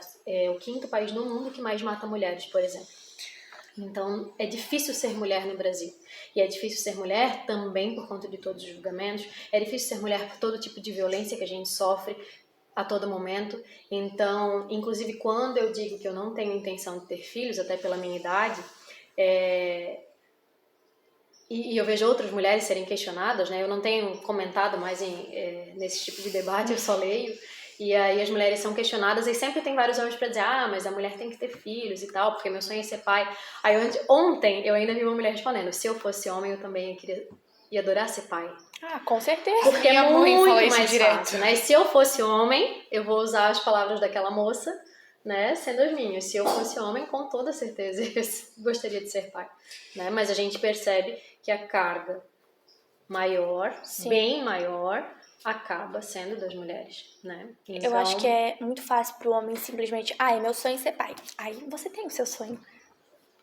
o 5º país no mundo que mais mata mulheres, por exemplo. Então, é difícil ser mulher no Brasil. E é difícil ser mulher também por conta de todos os julgamentos, é difícil ser mulher por todo tipo de violência que a gente sofre a todo momento. Então, inclusive quando eu digo que eu não tenho intenção de ter filhos, até pela minha idade, e eu vejo outras mulheres serem questionadas, né? Eu não tenho comentado mais nesse tipo de debate, eu só leio, e aí as mulheres são questionadas e sempre tem vários homens para dizer, mas a mulher tem que ter filhos e tal, porque meu sonho é ser pai. Aí ontem eu ainda vi uma mulher respondendo, se eu fosse homem eu também ia adorar ser pai. Com certeza. Porque é Minha mãe muito fala isso mais direto. fácil, né? E se eu fosse homem, eu vou usar as palavras daquela moça, né, sendo as minhas. Se eu fosse homem, com toda certeza eu gostaria de ser pai, né? Mas a gente percebe que a carga maior, Sim. bem maior, acaba sendo das mulheres, né? Então, Eu acho que é muito fácil pro homem simplesmente, meu sonho é ser pai. Aí você tem o seu sonho.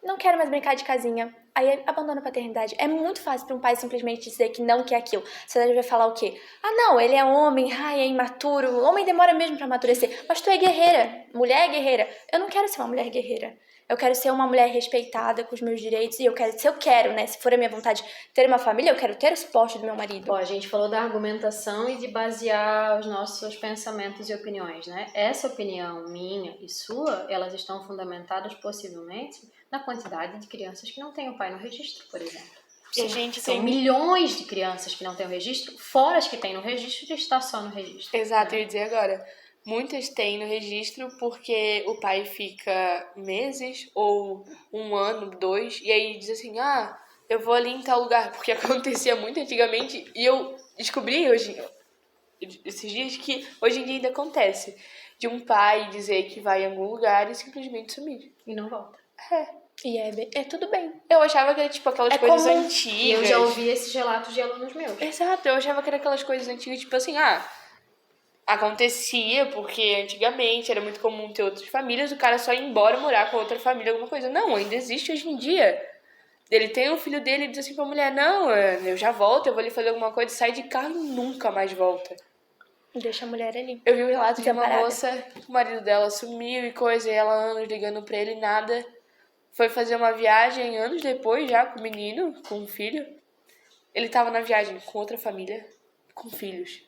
Não quero mais brincar de casinha. Aí abandona a paternidade. É muito fácil para um pai simplesmente dizer que não quer aquilo. Você vai falar o quê? Não, ele é homem, é imaturo. O homem demora mesmo para amadurecer. Mas tu é guerreira. Mulher é guerreira. Eu não quero ser uma mulher guerreira. Eu quero ser uma mulher respeitada com os meus direitos. E se eu quero, né? Se for a minha vontade ter uma família, eu quero ter o suporte do meu marido. a gente falou da argumentação e de basear os nossos pensamentos e opiniões, né? Essa opinião minha e sua, elas estão fundamentadas possivelmente na quantidade de crianças que não têm o pai no registro, por exemplo. E a gente São tem milhões de crianças que não têm o registro, fora as que têm no registro, já está só no registro. Exato, né? eu ia dizer agora. Muitas têm no registro porque o pai fica meses ou 1 ano, 2, e aí diz assim, eu vou ali em tal lugar, porque acontecia muito antigamente, e eu descobri esses dias que hoje em dia ainda acontece, de um pai dizer que vai em algum lugar e simplesmente sumir. E não volta. E é tudo bem. Eu achava que era tipo aquelas coisas comum. antigas. E eu já ouvi esses relatos de alunos meus. Exato, eu achava que era aquelas coisas antigas, tipo assim, acontecia porque antigamente era muito comum ter outras famílias, o cara só ia embora morar com outra família, alguma coisa. Não, ainda existe hoje em dia. Ele tem um filho dele e diz assim pra mulher, não, eu já volto, eu vou ali fazer alguma coisa, sai de carro e nunca mais volta. Deixa a mulher ali. Eu vi um relato de uma Desamparada. moça, o marido dela sumiu e coisa, e ela anos ligando pra ele, nada. Foi fazer uma viagem anos depois já com o menino, com o filho. Ele tava na viagem com outra família, com filhos.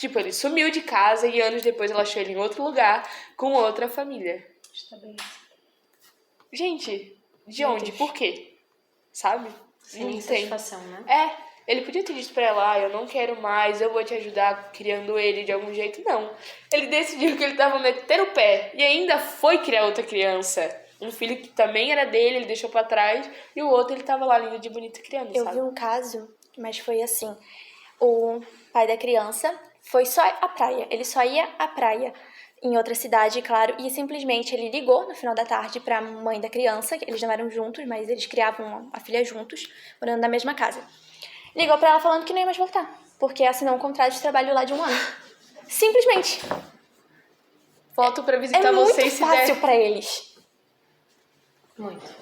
Tipo, ele sumiu de casa e anos depois ela achou ele em outro lugar, com outra família. Gente, de Meu onde? Deus. Por quê? Sabe? Sem Não tem. satisfação, né? Ele podia ter dito pra ela, eu não quero mais, eu vou te ajudar criando ele de algum jeito. Não. Ele decidiu que ele tava metendo o pé e ainda foi criar outra criança. Um filho que também era dele, ele deixou pra trás, e o outro ele tava lá, lindo de bonito, criando, Eu sabe? vi um caso, mas foi assim. O pai da criança foi só à praia. Ele só ia à praia em outra cidade, claro, e simplesmente ele ligou no final da tarde pra mãe da criança, que eles não eram juntos, mas eles criavam a filha juntos, morando na mesma casa. Ligou pra ela falando que não ia mais voltar, porque assinou um contrato de trabalho lá de 1 ano. Simplesmente. Volto pra É visitar muito vocês se fácil der. pra eles. Muito.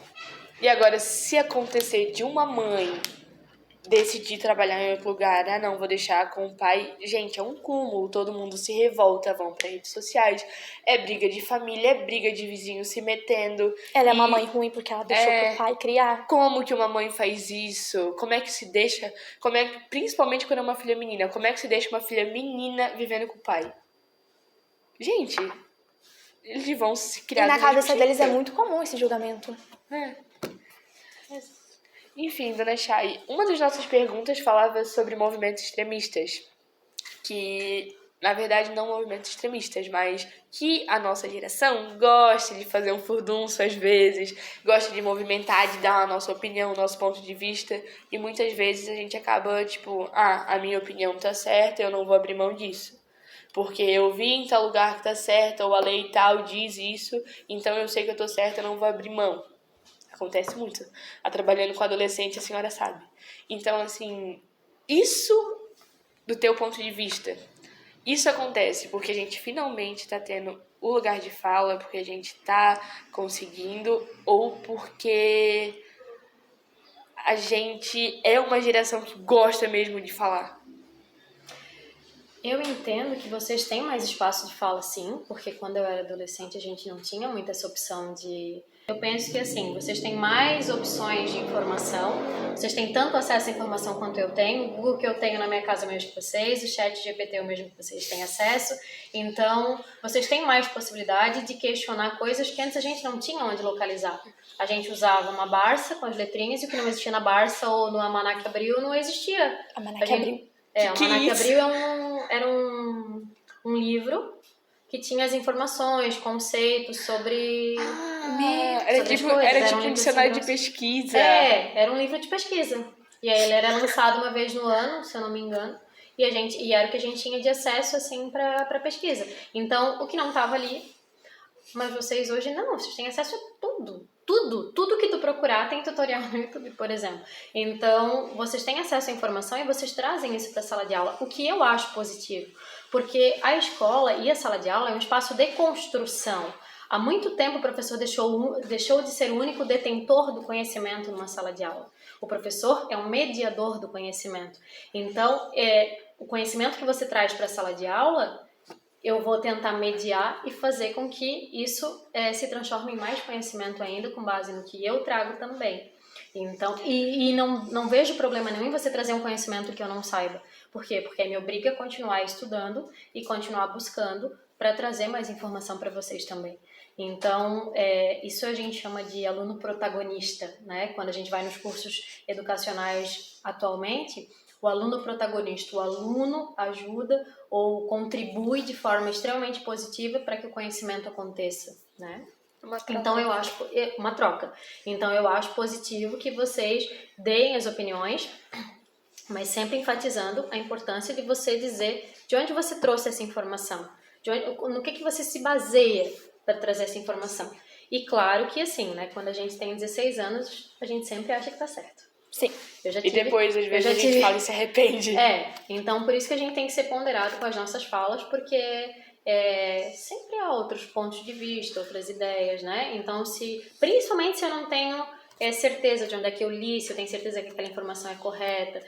E agora, se acontecer de uma mãe decidir trabalhar em outro lugar, não, vou deixar com o pai, gente, é um cúmulo, todo mundo se revolta, vão pra redes sociais, é briga de família, é briga de vizinhos se metendo. Ela é uma E mãe ruim porque ela deixou pro pai criar. como que uma mãe faz isso? Como é que se deixa, principalmente quando é uma filha menina, como é que se deixa uma filha menina vivendo com o pai? Gente, eles vão se criar E na do mesmo cabeça deles é jeito. muito comum esse julgamento. Enfim, dona Chay, uma das nossas perguntas falava sobre movimentos extremistas. Que, na verdade, não movimentos extremistas, mas que a nossa geração gosta de fazer um furdunço às vezes, gosta de movimentar, de dar a nossa opinião, o nosso ponto de vista. E muitas vezes a gente acaba, tipo, a minha opinião tá certa, eu não vou abrir mão disso. Porque eu vi em tal lugar que tá certo, ou a lei tal diz isso, então eu sei que eu tô certa, eu não vou abrir mão. Acontece muito. Trabalhando com adolescente, a senhora sabe. Então, assim, isso, do teu ponto de vista, isso acontece porque a gente finalmente tá tendo o lugar de fala, porque a gente tá conseguindo, ou porque a gente é uma geração que gosta mesmo de falar? Eu entendo que vocês têm mais espaço de fala, sim, porque quando eu era adolescente a gente não tinha muita essa opção de... Eu penso que, assim, vocês têm mais opções de informação, vocês têm tanto acesso à informação quanto eu tenho, o Google que eu tenho na minha casa é o mesmo que vocês, o chat GPT é o mesmo que vocês têm acesso, então vocês têm mais possibilidade de questionar coisas que antes a gente não tinha onde localizar. A gente usava uma Barça com as letrinhas e o que não existia na Barça ou no Almanac Abril não existia. Almanac Abril. O Almanac é isso? Abril era um livro que tinha as informações, conceitos sobre... Era sobre as tipo, coisas, era era tipo um um livro dicionário assim, de pesquisa. era um livro de pesquisa. E aí ele era lançado uma vez no ano, se eu não me engano. E era o que a gente tinha de acesso, assim, pra pesquisa. Então, o que não tava ali... Mas vocês hoje não, vocês têm acesso a tudo. Tudo que tu procurar tem tutorial no YouTube, por exemplo. Então, vocês têm acesso à informação e vocês trazem isso para a sala de aula, o que eu acho positivo. Porque a escola e a sala de aula é um espaço de construção. Há muito tempo o professor deixou de ser o único detentor do conhecimento numa sala de aula. O professor é um mediador do conhecimento. Então, o conhecimento que você traz para a sala de aula... eu vou tentar mediar e fazer com que isso se transforme em mais conhecimento ainda, com base no que eu trago também. Então, não vejo problema nenhum em você trazer um conhecimento que eu não saiba. Por quê? Porque me obriga a continuar estudando e continuar buscando para trazer mais informação para vocês também. Então, isso a gente chama de aluno protagonista, né? Quando a gente vai nos cursos educacionais atualmente... o aluno protagonista, o aluno ajuda ou contribui de forma extremamente positiva para que o conhecimento aconteça, né? Então eu acho uma troca. Então eu acho positivo que vocês deem as opiniões, mas sempre enfatizando a importância de você dizer de onde você trouxe essa informação, no que você se baseia para trazer essa informação. E claro que assim, né? Quando a gente tem 16 anos, a gente sempre acha que tá certo. Sim. E depois, às vezes, a gente fala e se arrepende. Então por isso que a gente tem que ser ponderado com as nossas falas, porque sempre há outros pontos de vista, outras ideias, né? Então, principalmente se eu não tenho certeza de onde é que eu li, se eu tenho certeza que aquela informação é correta,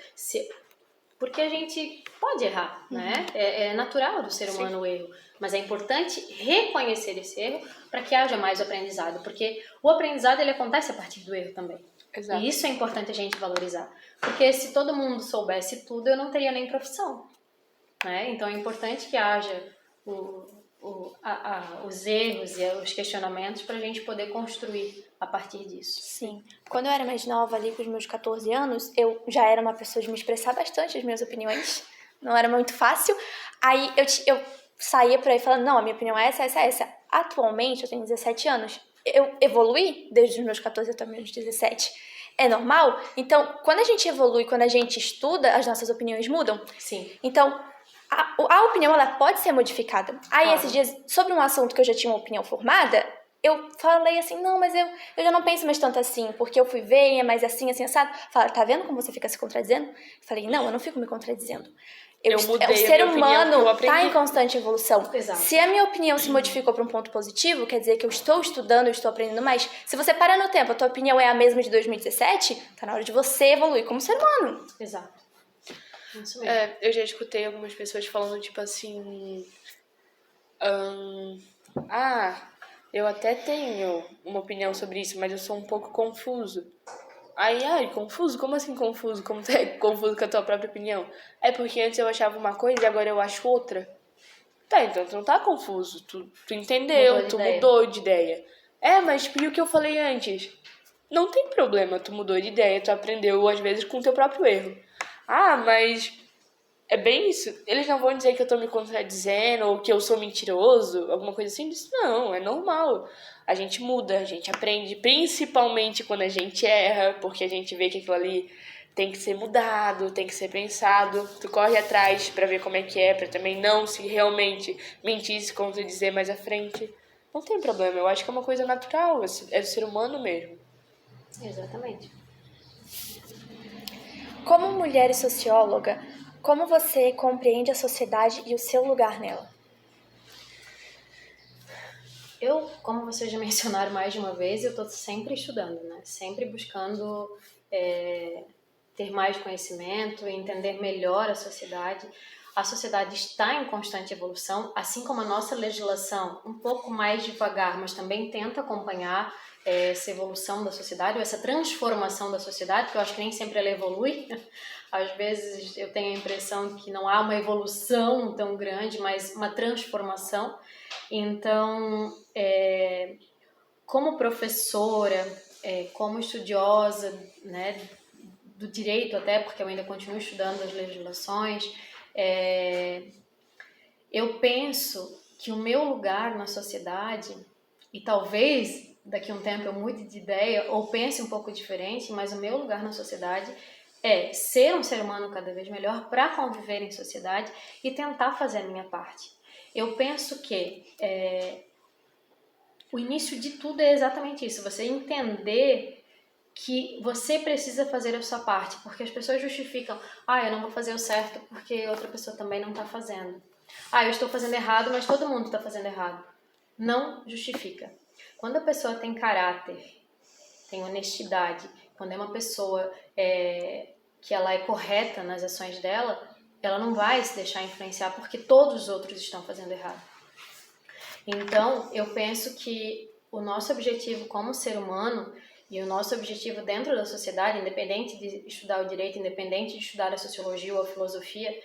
porque a gente pode errar, né? É natural do ser humano o erro, mas é importante reconhecer esse erro para que haja mais aprendizado, porque o aprendizado ele acontece a partir do erro também. Exato. E isso é importante a gente valorizar. Porque se todo mundo soubesse tudo, eu não teria nem profissão. né? Então é importante que haja os erros e os questionamentos para a gente poder construir a partir disso. Sim. Quando eu era mais nova, ali com os meus 14 anos, eu já era uma pessoa de me expressar bastante as minhas opiniões. Não era muito fácil. Aí eu saía por aí falando, não, a minha opinião é essa, essa, essa. Atualmente, eu tenho 17 anos. Eu evoluí desde os meus 14 até os meus 17. É normal? Então, quando a gente evolui, quando a gente estuda, as nossas opiniões mudam. Sim. Então, a opinião, ela pode ser modificada. Aí, Claro. esses dias, sobre um assunto que eu já tinha uma opinião formada, eu falei assim, não, mas eu já não penso mais tanto assim, porque eu fui ver, é mais assim, assim, assado. Falaram, tá vendo como você fica se contradizendo? Eu falei, não, eu não fico me contradizendo. Eu mudei o a ser minha opinião, humano eu aprendi. tá em constante evolução. Exato. Se a minha opinião se modificou para um ponto positivo, quer dizer que eu estou estudando, eu estou aprendendo mais. Se você para no tempo, a tua opinião é a mesma de 2017, tá na hora de você evoluir como ser humano. Exato. Isso mesmo. Eu já escutei algumas pessoas falando, tipo assim... eu até tenho uma opinião sobre isso, mas eu sou um pouco confuso. Aí, confuso? Como assim confuso? Como tu é confuso com a tua própria opinião? É porque antes eu achava uma coisa e agora eu acho outra. Tá, então tu não tá confuso. Tu entendeu, mudou de ideia. Mas tipo, e o que eu falei antes? Não tem problema, tu mudou de ideia, tu aprendeu às vezes com o teu próprio erro. Mas é bem isso. Eles não vão dizer que eu tô me contradizendo ou que eu sou mentiroso, alguma coisa assim. Isso não, é normal. A gente muda, a gente aprende, principalmente quando a gente erra, porque a gente vê que aquilo ali tem que ser mudado, tem que ser pensado. Tu corre atrás pra ver como é que é, pra também não se realmente mentir, se contradizer mais à frente. Não tem problema, eu acho que é uma coisa natural, é do ser humano mesmo. Exatamente. Como mulher e socióloga, como você compreende a sociedade e o seu lugar nela? Eu, como vocês já mencionaram mais de uma vez, eu estou sempre estudando, né? Sempre buscando ter mais conhecimento, entender melhor a sociedade. A sociedade está em constante evolução, assim como a nossa legislação, um pouco mais devagar, mas também tenta acompanhar essa evolução da sociedade, ou essa transformação da sociedade, porque eu acho que nem sempre ela evolui. Às vezes eu tenho a impressão que não há uma evolução tão grande, mas uma transformação. Então, como professora, como estudiosa, né, do direito até, porque eu ainda continuo estudando as legislações, eu penso que o meu lugar na sociedade, e talvez daqui a um tempo eu mude de ideia ou pense um pouco diferente, mas o meu lugar na sociedade é ser um ser humano cada vez melhor para conviver em sociedade e tentar fazer a minha parte. Eu penso que o início de tudo é exatamente isso, você entender que você precisa fazer a sua parte, porque as pessoas justificam, eu não vou fazer o certo porque outra pessoa também não está fazendo. Eu estou fazendo errado, mas todo mundo está fazendo errado. Não justifica. Quando a pessoa tem caráter, tem honestidade, quando é uma pessoa que ela é correta nas ações dela, ela não vai se deixar influenciar porque todos os outros estão fazendo errado. Então, eu penso que o nosso objetivo como ser humano e o nosso objetivo dentro da sociedade, independente de estudar o direito, independente de estudar a sociologia ou a filosofia,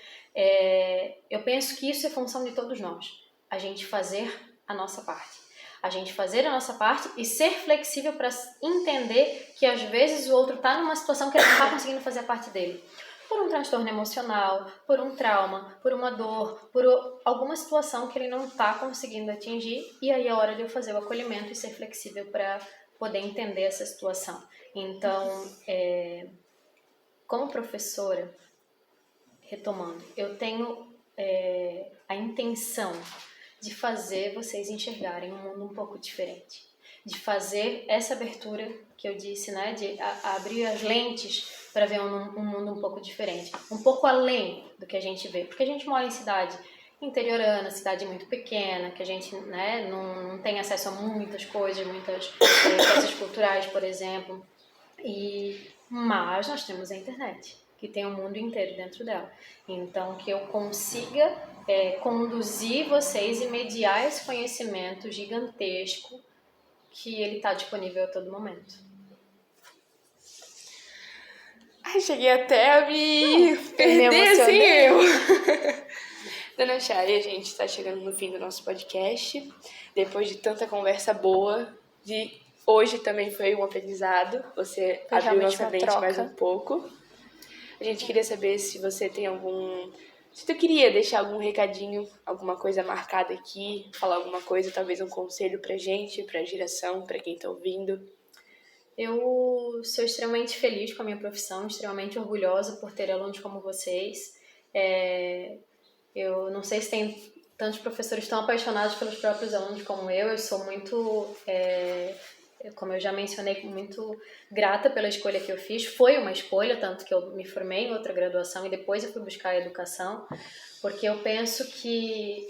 eu penso que isso é função de todos nós. A gente fazer a nossa parte. A gente fazer a nossa parte e ser flexível para entender que às vezes o outro está numa situação que ele não está conseguindo fazer a parte dele. Por um transtorno emocional, por um trauma, por uma dor, por alguma situação que ele não está conseguindo atingir, e aí é hora de eu fazer o acolhimento e ser flexível para poder entender essa situação. Então, como professora, retomando, eu tenho a intenção de fazer vocês enxergarem um mundo um pouco diferente, de fazer essa abertura que eu disse, né, de abrir as lentes para ver um mundo um pouco diferente, um pouco além do que a gente vê, porque a gente mora em cidade interiorana, cidade muito pequena, que a gente, né, não tem acesso a muitas coisas, muitas coisas culturais, por exemplo, mas nós temos a internet, que tem o mundo inteiro dentro dela. Então, que eu consiga conduzir vocês e mediar esse conhecimento gigantesco que ele está disponível a todo momento. Cheguei até a me perder, assim, eu. Dona Chay, a gente está chegando no fim do nosso podcast. Depois de tanta conversa boa, hoje também foi um aprendizado. Você Foi abriu realmente nossa uma mente troca. mais um pouco. A gente queria saber se você tem se tu queria deixar algum recadinho, alguma coisa marcada aqui, falar alguma coisa, talvez um conselho pra gente, pra geração, pra quem tá ouvindo. Eu sou extremamente feliz com a minha profissão, extremamente orgulhosa por ter alunos como vocês. Eu não sei se tem tantos professores tão apaixonados pelos próprios alunos como eu. Eu sou muito, como eu já mencionei, muito grata pela escolha que eu fiz. Foi uma escolha, tanto que eu me formei em outra graduação e depois eu fui buscar a educação, porque eu penso que,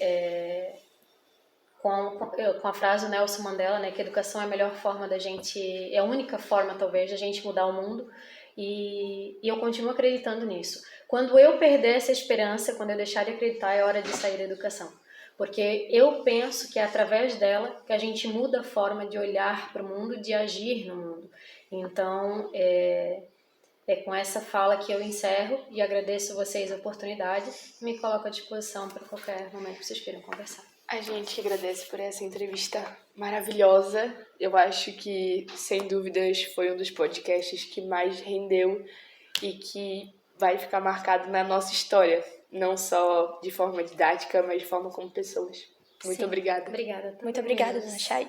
com a frase do Nelson Mandela, né, que a educação é a melhor forma é a única forma, talvez, da gente mudar o mundo, e eu continuo acreditando nisso. Quando eu perder essa esperança, quando eu deixar de acreditar, é hora de sair da educação. Porque eu penso que é através dela que a gente muda a forma de olhar para o mundo, de agir no mundo. Então, é com essa fala que eu encerro e agradeço a vocês a oportunidade e me coloco à disposição para qualquer momento que vocês queiram conversar. A gente agradece por essa entrevista maravilhosa. Eu acho que, sem dúvidas, foi um dos podcasts que mais rendeu e que vai ficar marcado na nossa história, não só de forma didática, mas de forma como pessoas. Muito obrigada. Obrigada. Muito obrigada, Dona Chay.